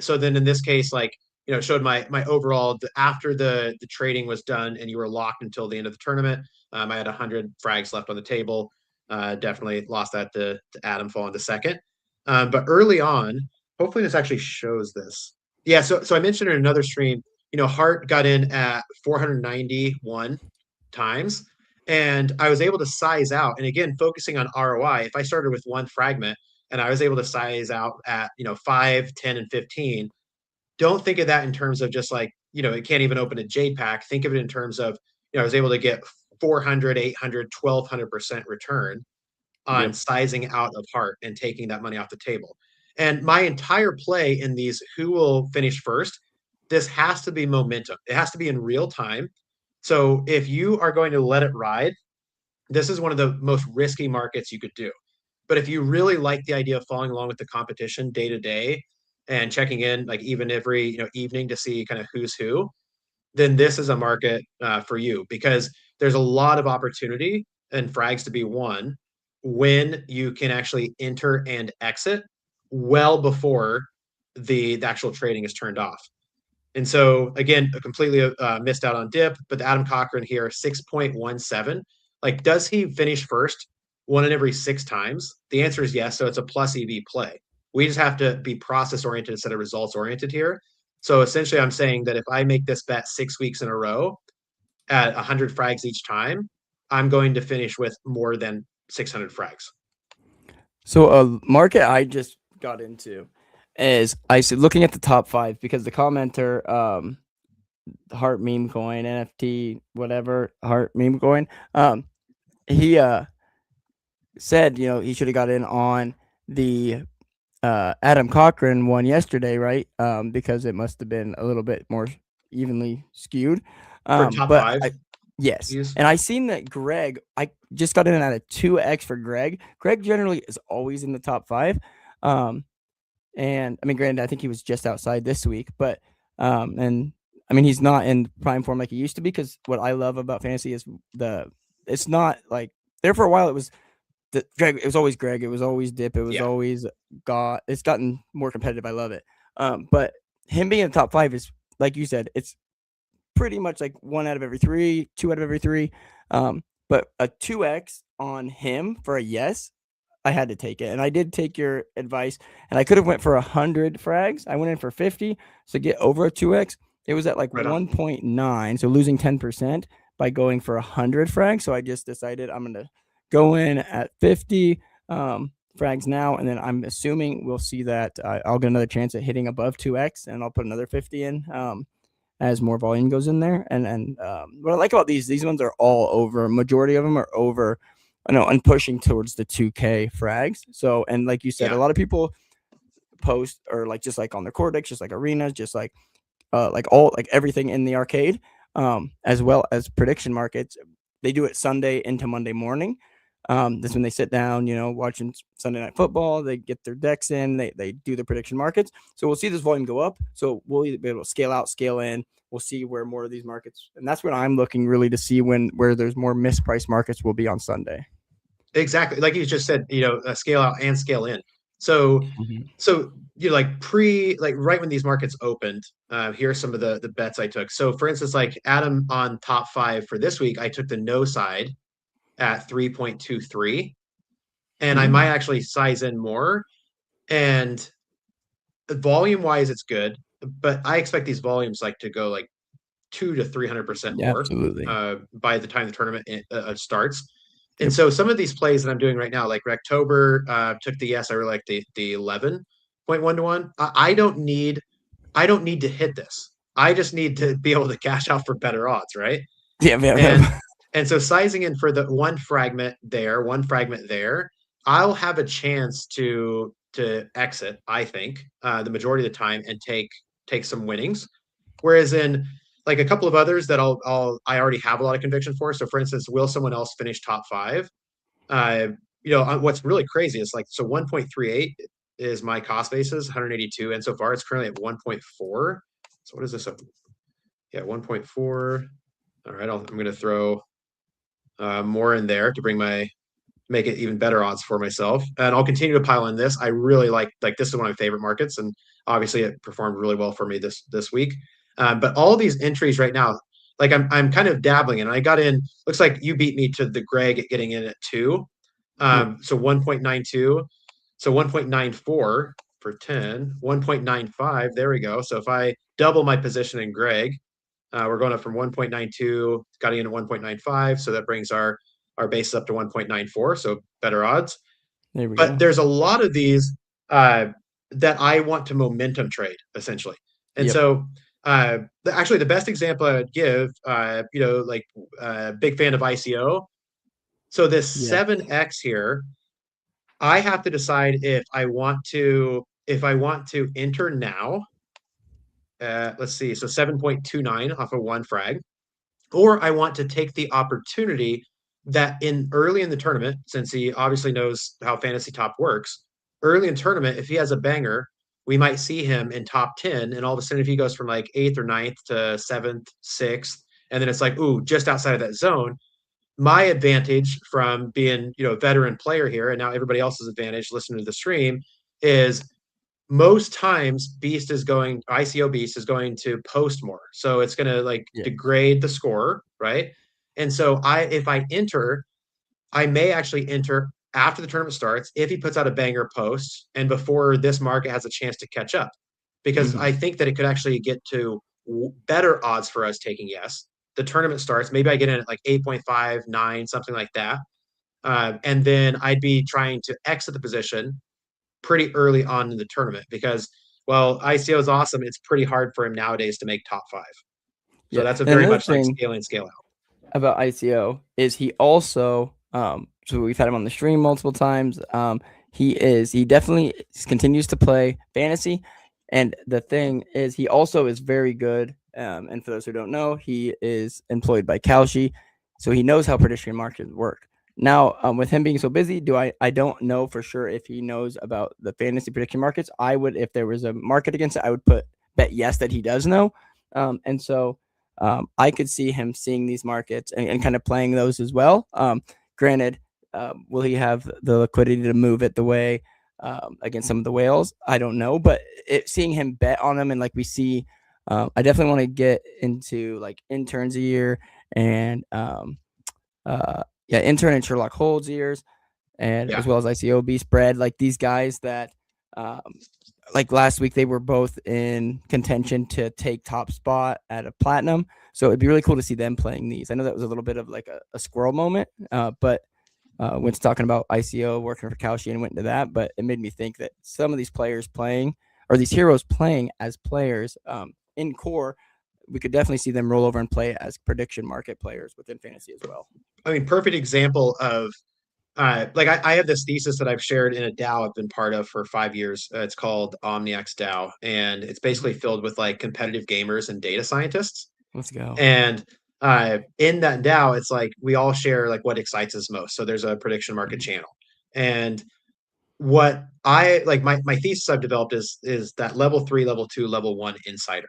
So then in this case, like it showed my overall after the trading was done and you were locked until the end of the tournament. I had 100 frags left on the table. Definitely lost that to Adam falling to second. But early on, hopefully this actually shows this. Yeah, so I mentioned in another stream, Hart got in at 491 times. And I was able to size out. And again, focusing on ROI, if I started with one fragment and I was able to size out at, 5, 10, and 15, don't think of that in terms of just like, it can't even open a Jade pack. Think of it in terms of, I was able to get 400, 800, 1200% return on Yep. sizing out of Heart and taking that money off the table. And my entire play in these who will finish first, this has to be momentum. It has to be in real time. So if you are going to let it ride, this is one of the most risky markets you could do. But if you really like the idea of following along with the competition day to day and checking in like even every evening to see kind of who's who, then this is a market for you because there's a lot of opportunity and frags to be won when you can actually enter and exit well before the actual trading is turned off. And so again, completely missed out on dip, but the Adam Cochran here, 6.17. Like, does he finish first one in every 6 times? The answer is yes. So it's a plus EV play. We just have to be process oriented instead of results oriented here. So essentially, I'm saying that if I make this bet 6 weeks in a row at 100 frags each time, I'm going to finish with more than 600 frags. So a market I just got into is I said looking at the top 5 because the commenter Heart meme coin NFT whatever Heart meme coin he said he should have got in on the Adam Cochran one yesterday, right? Because it must have been a little bit more evenly skewed. For top But five, yes, use and I seen that Greg. I just got in at a 2x for Greg. Greg generally is always in the top 5. And I mean, granted, I think he was just outside this week, but and I mean, he's not in prime form like he used to be. Because what I love about fantasy is it's not like there for a while. It was Greg. It was always Greg. It was always Dip. It was yeah. always It's gotten more competitive. I love it. But him being in the top 5 is like you said. It's pretty much like 1 out of every 3, 2 out of every 3. But a 2x on him for a yes, I had to take it, and I did take your advice. And I could have went for 100 frags. I went in for 50, so get over a 2x. It was at like Right on. 1.9, so losing 10% by going for 100 frags. So I just decided I'm gonna go in at 50 frags now, and then I'm assuming we'll see that I'll get another chance at hitting above 2x, and I'll put another 50 in. As more volume goes in there. And what I like about these ones are all over. Majority of them are over, and pushing towards the 2K frags. So, and like you said, a Yeah. lot of people post or like just like on their Cortex, just like arenas, just like all like everything in the arcade, as well as prediction markets. They do it Sunday into Monday morning. That's when they sit down, watching Sunday Night Football. They get their decks in. They do the prediction markets. So we'll see this volume go up. So we'll be able to scale out, scale in. We'll see where more of these markets, and that's what I'm looking really to see where there's more mispriced markets will be on Sunday. Exactly. Like you just said, scale out and scale in. So, Mhm. so like right when these markets opened, here are some of the bets I took. So for instance, like Adam on top 5 for this week, I took the no side at 3.23, and I might Mhm. actually size in more. And volume wise, it's good, but I expect these volumes like to go like 200 to 300% Yeah, more absolutely. by the time the tournament starts. And Yep. so some of these plays that I'm doing right now, like Rectober, took the yes. I really like the 11.1 to 1. I don't need to hit this. I just need to be able to cash out for better odds, right? Yeah, yeah, And yeah. and so sizing in for the one fragment there, I'll have a chance to exit, I think, the majority of the time and take some winnings. Whereas in like a couple of others that I already have a lot of conviction for. So for instance, will someone else finish top 5? What's really crazy is like so 1.38. is my cost basis, 182, and so far it's currently at 1.4. So what is this? Yeah, 1.4. All right, I'm going to throw more in there to make it even better odds for myself. And I'll continue to pile in this. I really like this is one of my favorite markets, and obviously it performed really well for me this week. But all these entries right now, like I'm kind of dabbling in. I got in. Looks like you beat me to the Greg at getting in at 2. Yep. So 1.92. So 1.94 for 10. 1.95. There we go. So if I double my position in Greg, we're going up from 1.92, got in at 1.95. So that brings our base up to 1.94. So better odds. There we But go. there's a lot of these uh, that I want to momentum trade essentially. And Yep. so actually the best example I would give, like big fan of ICO. So this Yeah. 7x here, I have to decide if I want to enter now. Let's see, so 7.29 off of one frag, or I want to take the opportunity that in early in the tournament, since he obviously knows how fantasy top works, early in tournament, if he has a banger, we might see him in top 10. And all of a sudden, if he goes from like eighth or ninth to seventh, sixth, and then it's like, ooh, just outside of that zone, my advantage from being, a veteran player here, and now everybody else's advantage listening to the stream is most times ICO Beast is going to post more. So it's going to like Yeah. degrade the score, right? And so if I enter, I may actually enter after the tournament starts if he puts out a banger post and before this market has a chance to catch up. Because Hmm. I think that it could actually get to better odds for us taking yes. The tournament starts, maybe I get in at like 8.59, something like that. And then I'd be trying to exit the position pretty early on in the tournament because, well, ICO is awesome. It's pretty hard for him nowadays to make top 5. So Yeah. that's a And very another much like thing scale in, scale out. about ICO is he also so we've had him on the stream multiple times. He definitely continues to play fantasy, and the thing is he also is very good. And for those who don't know, he is employed by Kalshi, so he knows how prediction markets work. Now, with him being so busy, I don't know for sure if he knows about the fantasy prediction markets. I would, if there was a market against it, I would bet yes that he does know. And so I could see him seeing these markets and kind of playing those as well. Granted, will he have the liquidity to move it the way against some of the whales? I don't know, but seeing him bet on them and like we see, I definitely want to get into like interns a year and intern and Sherlock Holds years, and Yeah. as well as ICOB spread like these guys that like last week they were both in contention to take top spot at a platinum. So it'd be really cool to see them playing these. I know that was a little bit of like a squirrel moment, but when it's talking about ICO working for Kalshi and went into that, but it made me think that some of these players playing or these heroes playing as players in core, we could definitely see them roll over and play as prediction market players within fantasy as well. I mean, perfect example of like I have this thesis that I've shared in a DAO I've been part of for 5 years. It's called OmniX DAO, and it's Mm-hmm. basically filled with like competitive gamers and data scientists. Let's go. And in that DAO, it's like we all share like what excites us most. So there's a prediction market Mm-hmm. channel, and what I like my thesis I've developed is that level 3, level 2, level 1 insider.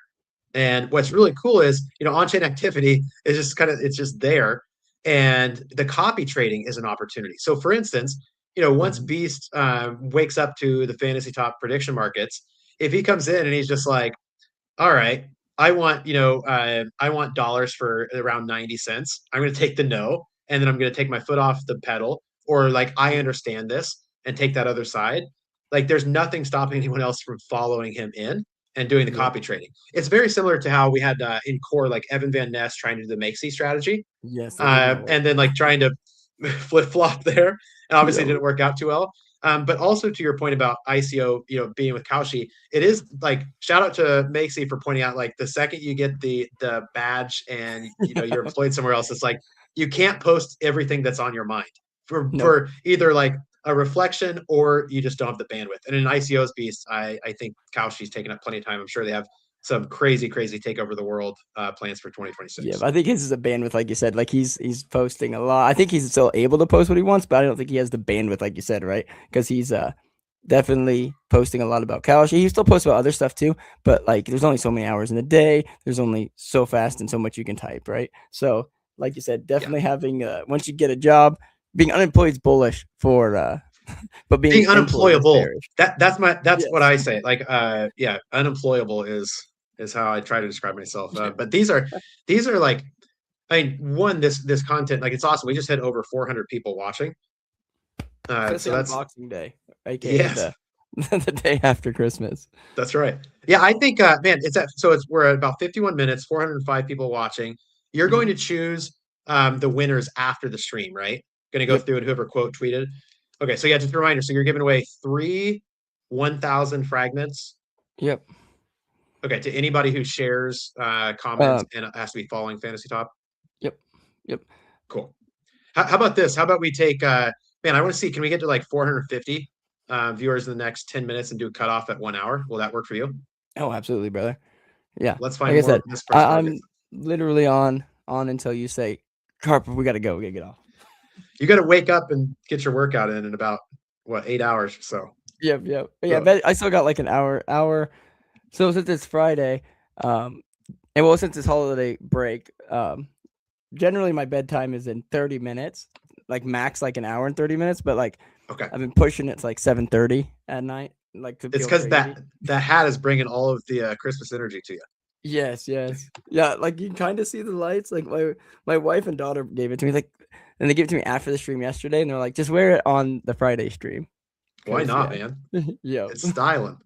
And what's really cool is, on-chain activity is just it's just there. And the copy trading is an opportunity. So for instance, once Mm-hmm. Beast wakes up to the fantasy top prediction markets, if he comes in and he's just like, all right, I want dollars for around 90 cents. I'm going to take the no, and then I'm going to take my foot off the pedal, or like, I understand this and take that other side. Like, there's nothing stopping anyone else from following him in and doing the Yeah. copy trading. It's very similar to how we had in core, like Evan Van Ness trying to do the Makesy strategy, Yes, that did not work. and then like trying to flip flop there, and obviously it Yeah. didn't work out too well. But also to your point about ICO, being with Kaushi, it is like shout out to Makesy for pointing out like the second you get the badge and you're employed somewhere else, it's like you can't post everything that's on your mind No. for either like a reflection or you just don't have the bandwidth. And in ICO's beast, I think Kaushi's taken up plenty of time. I'm sure they have some crazy take over the world plans for Yeah, 2026. but I think his is a bandwidth, like you said. Like he's posting a lot. I think he's still able to post what he wants, but I don't think he has the bandwidth, like you said, right? Because he's definitely posting a lot about Kalashi. He still posts about other stuff too, but like there's only so many hours in a day. There's only so fast and so much you can type, right? So, like you said, Yeah. definitely having once you get a job, being unemployed is bullish for but being Being employed is unemployable. bearish. That's what Yes. I say. Like yeah, unemployable is how I try to describe myself. But these are like, I mean, one, this content, like, it's awesome. We just had over 400 people watching. So Especially on that's, Boxing Day, aka yes, the the day after Christmas. that's right. Yeah, I think man, it's we're at about 51 minutes, 405 people watching. You're going Mhm. to choose the winners after the stream, right? Going to go Yep. through and whoever quote tweeted. Okay, so yeah, just a reminder. So you're giving away three 1,000 fragments. Yep. Okay, to anybody who shares, comments, Um. and it has to be following Fantasy Top. Yep. Yep. Cool. How about this? How about we take man, I want to see, can we get to like 450 viewers in the next 10 minutes and do a cutoff at 1 hour? Will that work for you? Oh, absolutely, brother. Yeah. Let's Like find I more said, mispriced I'm markets. literally on until you say, Carp, we gotta go. We gotta get off. You got to wake up and get your workout in about what, 8 hours or so. Yep. Yep. But yeah, So, but I still got like an hour. So since it's Friday, and well, since it's holiday break, generally my bedtime is in 30 minutes, like max like an hour and 30 minutes. But like okay. I've been pushing it to like 7:30 at night. Like could It's feel because crazy. that hat is bringing all of the Christmas energy to you. Yes, yes. Yeah, like you kind of see the lights. Like my wife and daughter gave it to me, like, and they gave it to me after the stream yesterday, and they're like, just wear it on the Friday stream, Why cause not, yeah, man? yep, It's styling.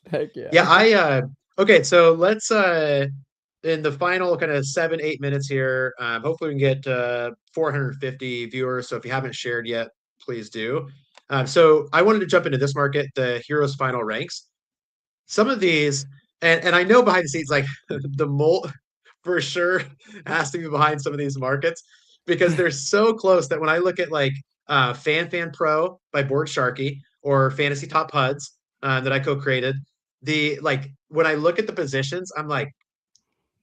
heck yeah. Yeah, okay, so let's in the final kind of 7, 8 minutes here, hopefully we can get 450 viewers. So if you haven't shared yet, please do. So I wanted to jump into this market, the Heroes Final Ranks. Some of these, and I know behind the scenes, like the Molt for sure has to be behind some of these markets because they're so close that when I look at like Fan Pro by Board Sharky or Fantasy Top HUDs that I co-created, the like when I look at the positions, I'm like,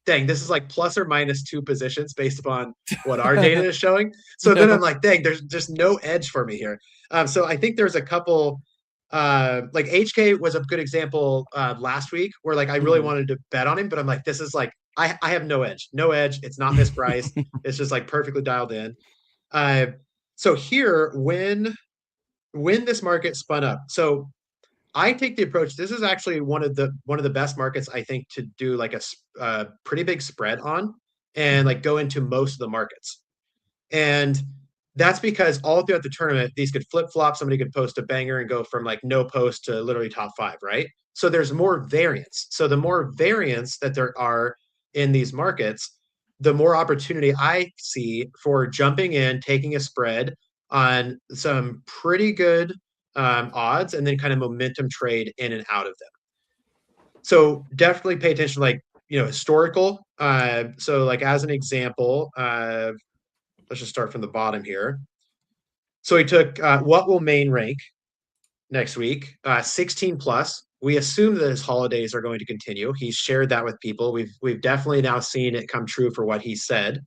dang, this is like plus or minus two positions based upon what our data is showing. So then I'm Yep. like, dang, there's just no edge for me here. So I think there's a couple, like HK was a good example last week where like I really Mhm. wanted to bet on him, but I'm like, this is like, I have no edge, no edge. It's not mispriced. It's just like perfectly dialed in. Uh, so here, when this market spun up, so I take the approach. This is actually one of the best markets I think to do like a pretty big spread on and Mhm. like go into most of the markets. And that's because all throughout the tournament, these could flip flop. Somebody could post a banger and go from like no post to literally top five, right? So there's more variance. So the more variance that there are in these markets, the more opportunity I see for jumping in, taking a spread on some pretty good odds, and then kind of momentum trade in and out of them. So definitely pay attention, like, historical. So like as an example, let's just start from the bottom here. So he took what will main rank next week, 16 plus. We assume that his holidays are going to continue. He's shared that with people. We've definitely now seen it come true for what he said.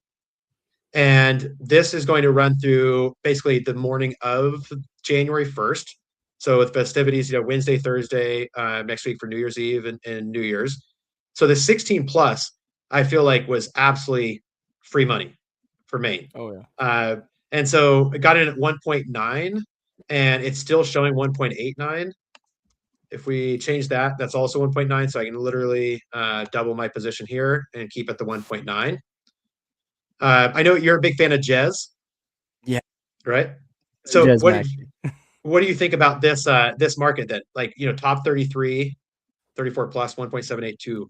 And this is going to run through basically the morning of January 1st. So with festivities, Wednesday, Thursday, next week for New Year's Eve and New Year's. So the 16 plus, I feel like was absolutely free money for Maine. Oh yeah. Uh, and so it got in at 1.9 and it's still showing 1.89. If we change that, that's also 1.9. So I can literally double my position here and keep at the 1.9. I know you're a big fan of Jez, Yeah. right? So Jazz Maxi. what do you think about this market then? Like, top 33, 34 plus 1.782.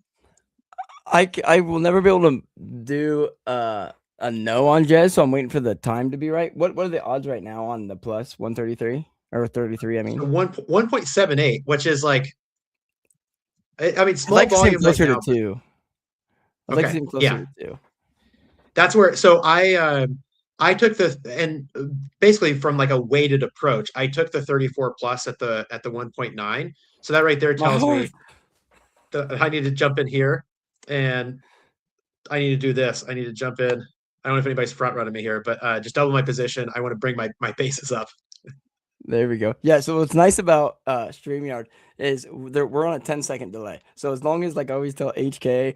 I will never be able to do a no on Jez, so I'm waiting for the time to be right. What are the odds right now on the plus 133 or 33? I So mean, 1.78, which is like, I mean, I'd small like to see him volume right closer to now, but two. I'd like to see okay. him closer Yeah. to two. That's where, so I took and basically from like a weighted approach, I took the 34 plus at the 1.9. So that right there My tells horse. me that I need to jump in here and I need to do this. I need to jump in. I don't know if anybody's front running me here, but just double my position. I want to bring my bases up. There we go. Yeah, so what's nice about StreamYard is we're on a 10-second delay. So as long as like I always tell HK,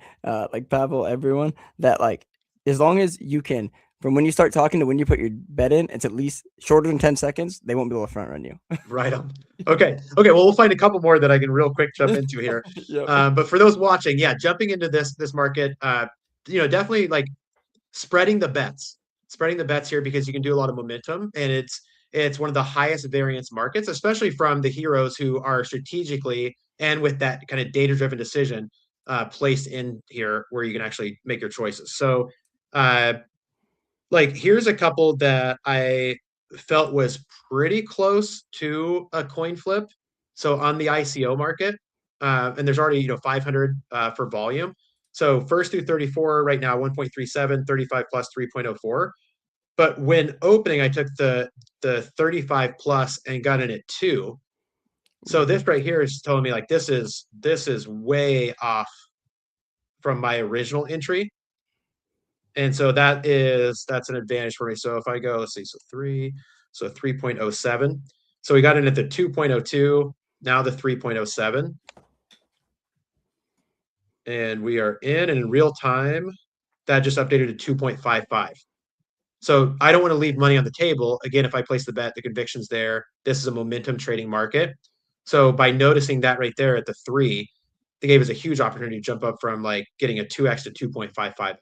like Pavel, everyone that like as long as you can from when you start talking to when you put your bet in, it's at least shorter than 10 seconds, they won't be able to front run you. Right on. Okay. Okay. Well, we'll find a couple more that I can real quick jump into here. Yep. But for those watching, yeah, jumping into this market, definitely like spreading the bets here because you can do a lot of momentum, and it's one of the highest variance markets, especially from the heroes who are strategically and with that kind of data driven decision placed in here where you can actually make your choices. So, uh, like here's a couple that I felt was pretty close to a coin flip. So on the ICO market, and there's already 500 for volume. So first through 34 right now 1.37, 35 plus 3.04. But when opening, I took the 35 plus and got in at 2. So Ooh. this right here is telling me like this is way off from my original entry. And so that's an advantage for me. So if I go, let's see, so 3.07. So we got in at the 2.02, now the 3.07. And we are in, and in real time, that just updated to 2.55. So I don't want to leave money on the table. Again, if I place the bet, the conviction's there. This is a momentum trading market. So by noticing that right there at the 3, they gave us a huge opportunity to jump up from like getting a 2x to 2.55x.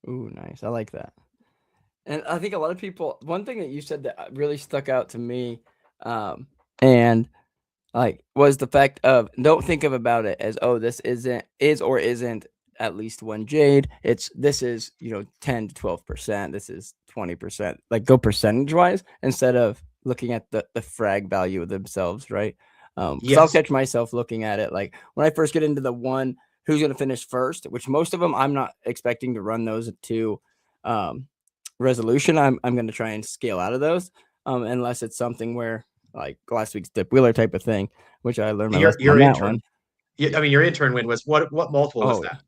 Ooh, nice. I like that. And I think a lot of people, one thing that you said that really stuck out to me, and like was the fact of don't think of about it as oh this isn't at least one jade. This is 10 to 12%. This is 20%. Like go percentage wise instead of looking at the frag value of themselves, right? Because I'll Yes. catch myself looking at it like when I first get into the one who's going to finish first, which most of them I'm not expecting to run those to um, resolution. I'm going to try and scale out of those unless it's something where like last week's Dip Wheeler type of thing, which I learned my Your lesson your on that intern. one. I Yeah. mean, your intern win was what multiple was Oh that?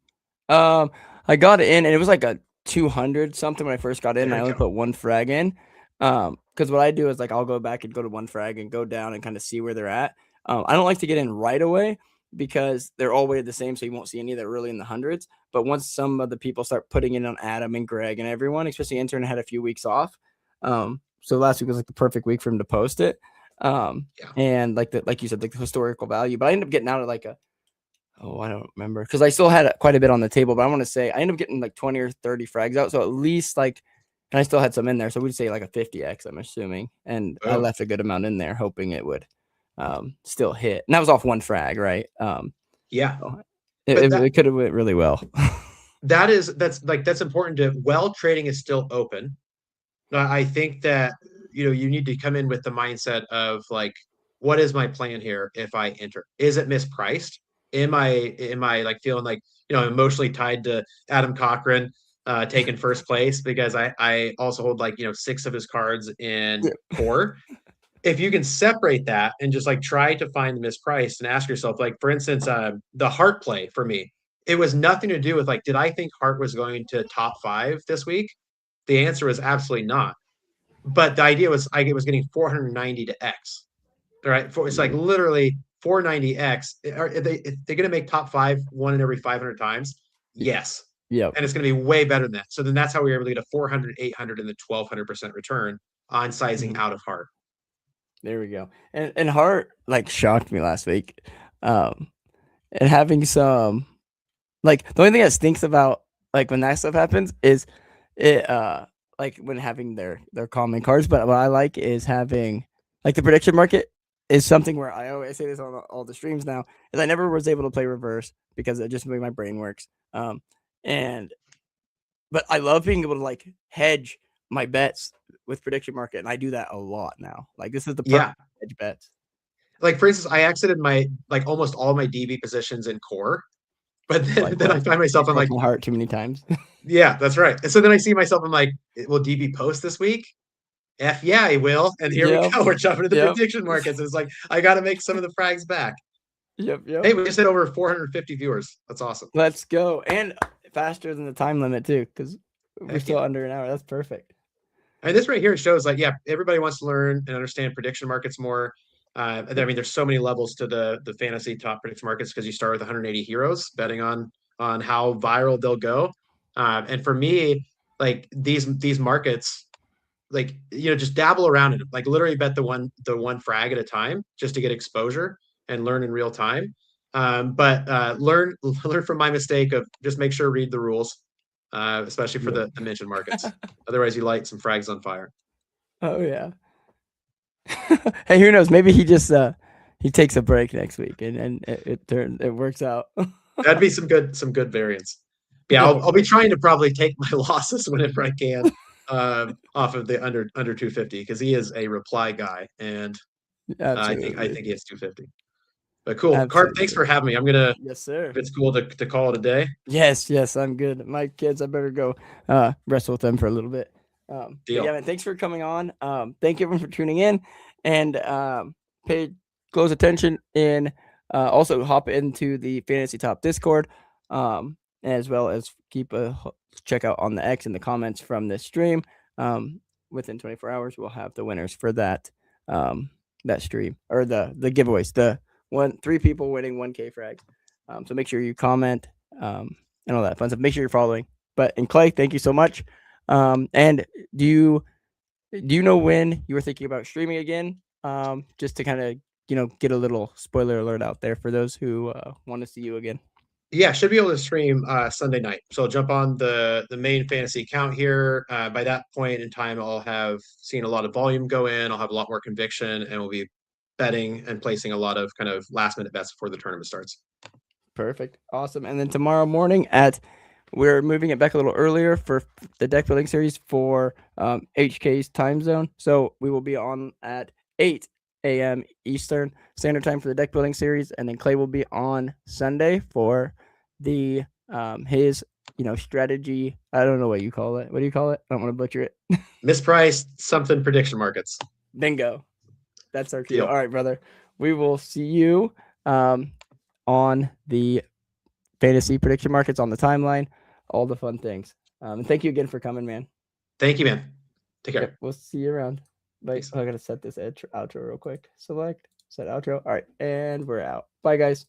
yeah. I got it in, and it was like a 200 something when I first got in. And There I we only go. put one frag in. Because what I do is like I'll go back and go to one frag and go down and kind of see where they're at. I don't like to get in right away because they're all weighted the same, so you won't see any that are really in the hundreds. But once some of the people start putting in on Adam and Greg and everyone, especially intern had a few weeks off. So last week was like the perfect week for him to post it. Yeah. And like you said, like the historical value. But I ended up getting out at like a I don't remember because I still had quite a bit on the table. But I want to say I ended up getting like 20 or 30 frags out, so at least like, and I still had some in there. So we'd say like a 50x, I'm assuming, and I Boom. left a good amount in there, hoping it would still hit. And that was off one frag, right? Yeah. So But it could have went really well. that's important to while trading is still open. I think that you need to come in with the mindset of like, what is my plan here if I enter? Is it mispriced? Am I like feeling like emotionally tied to Adam Cochran taking first place because I also hold like 6 of his cards in Yeah. core. If you can separate that and just like try to find the mispriced and ask yourself, like for instance, the Hart play for me, it was nothing to do with like, did I think Hart was going to top 5 this week? The answer was absolutely not. But the idea was I was getting 490 to X. All right. It's like literally 490X. Are they're going to make top 5 one in every 500 times? Yes. Yep. And it's going to be way better than that. So then that's how we were able to get a 400, 800, and the 1200% return on sizing Mhm. out of Hart. There we go. And Hart like shocked me last week. And having some like the only thing that stinks about like when that stuff happens is it like when having their common cards. But what I like is having like the prediction market is something where I always say this on all the streams now is I never was able to play reverse because it just the way my brain works. And but I love being able to like hedge my bets with prediction market, and I do that a lot now. Like this is the perfect Yeah. hedge bets. Like for instance, I exited my like almost all my DB positions in core, but then, Like then I what? find You myself, I'm broke like, my heart too many times. yeah, that's right. And so then I see myself, I'm like, will DB post this week? F yeah, he will. And here we Yep. go. We're jumping to the Yep. prediction markets. It's like I got to make some of the frags back. Yep. Yep. Hey, we just hit over 450 viewers. That's awesome. Let's go. And faster than the time limit too, because we're Heck still yeah. under an hour. That's perfect. And this right here shows like, yeah, everybody wants to learn and understand prediction markets more. I Yep. mean, there's so many levels to the fantasy top prediction markets because you start with 180 heroes betting on how viral they'll go. And for me, like these markets, like just dabble around in it. Like literally bet the one frag at a time just to get exposure and learn in real time. But learn learn from my mistake of just make sure read the rules, especially for Yep. the mentioned markets. Otherwise, you light some frags on fire. Oh yeah. Hey, who knows? Maybe he just he takes a break next week and it works out. That'd be some good variance. Yeah, No, I'll be for trying sure. to probably take my losses whenever I can off of the under 250 because he is a reply guy, and I think Absolutely. he has 250. But cool, Carp. Thanks Absolutely. for having me. I'm gonna. Yes, sir. If it's cool to call it a day. Yes, yes, I'm good. My kids, I better go wrestle with them for a little bit. But yeah, Deal. man, thanks for coming on. Thank you everyone for tuning in and pay close attention and also hop into the Fantasy Top Discord, as well as check out on the X in the comments from this stream. Within 24 hours, we'll have the winners for that stream or the giveaways. The three people winning 1K frags. So make sure you comment and all that fun stuff. Make sure you're following. And Clay, thank you so much. And do you know when you were thinking about streaming again? Just to kind of get a little spoiler alert out there for those who want to see you again. Yeah, should be able to stream Sunday night. So I'll jump on the main fantasy account here. By that point in time, I'll have seen a lot of volume go in. I'll have a lot more conviction, and we'll be betting and placing a lot of kind of last minute bets before the tournament starts. Perfect, awesome. And then tomorrow morning we're moving it back a little earlier for the deck building series for HK's time zone. So we will be on at 8 a.m. Eastern Standard Time for the deck building series, and then Clay will be on Sunday for the his strategy. I don't know what you call it. What do you call it? I don't want to butcher it. Mispriced something prediction markets. Bingo. That's our cue. Deal. All right, brother. We will see you on the fantasy prediction markets on the timeline, all the fun things. And thank you again for coming, man. Thank you, man. Take care. Yep, we'll see you around. Bye. Peace. I gotta set this outro real quick. Select, set outro. All right, and we're out. Bye, guys.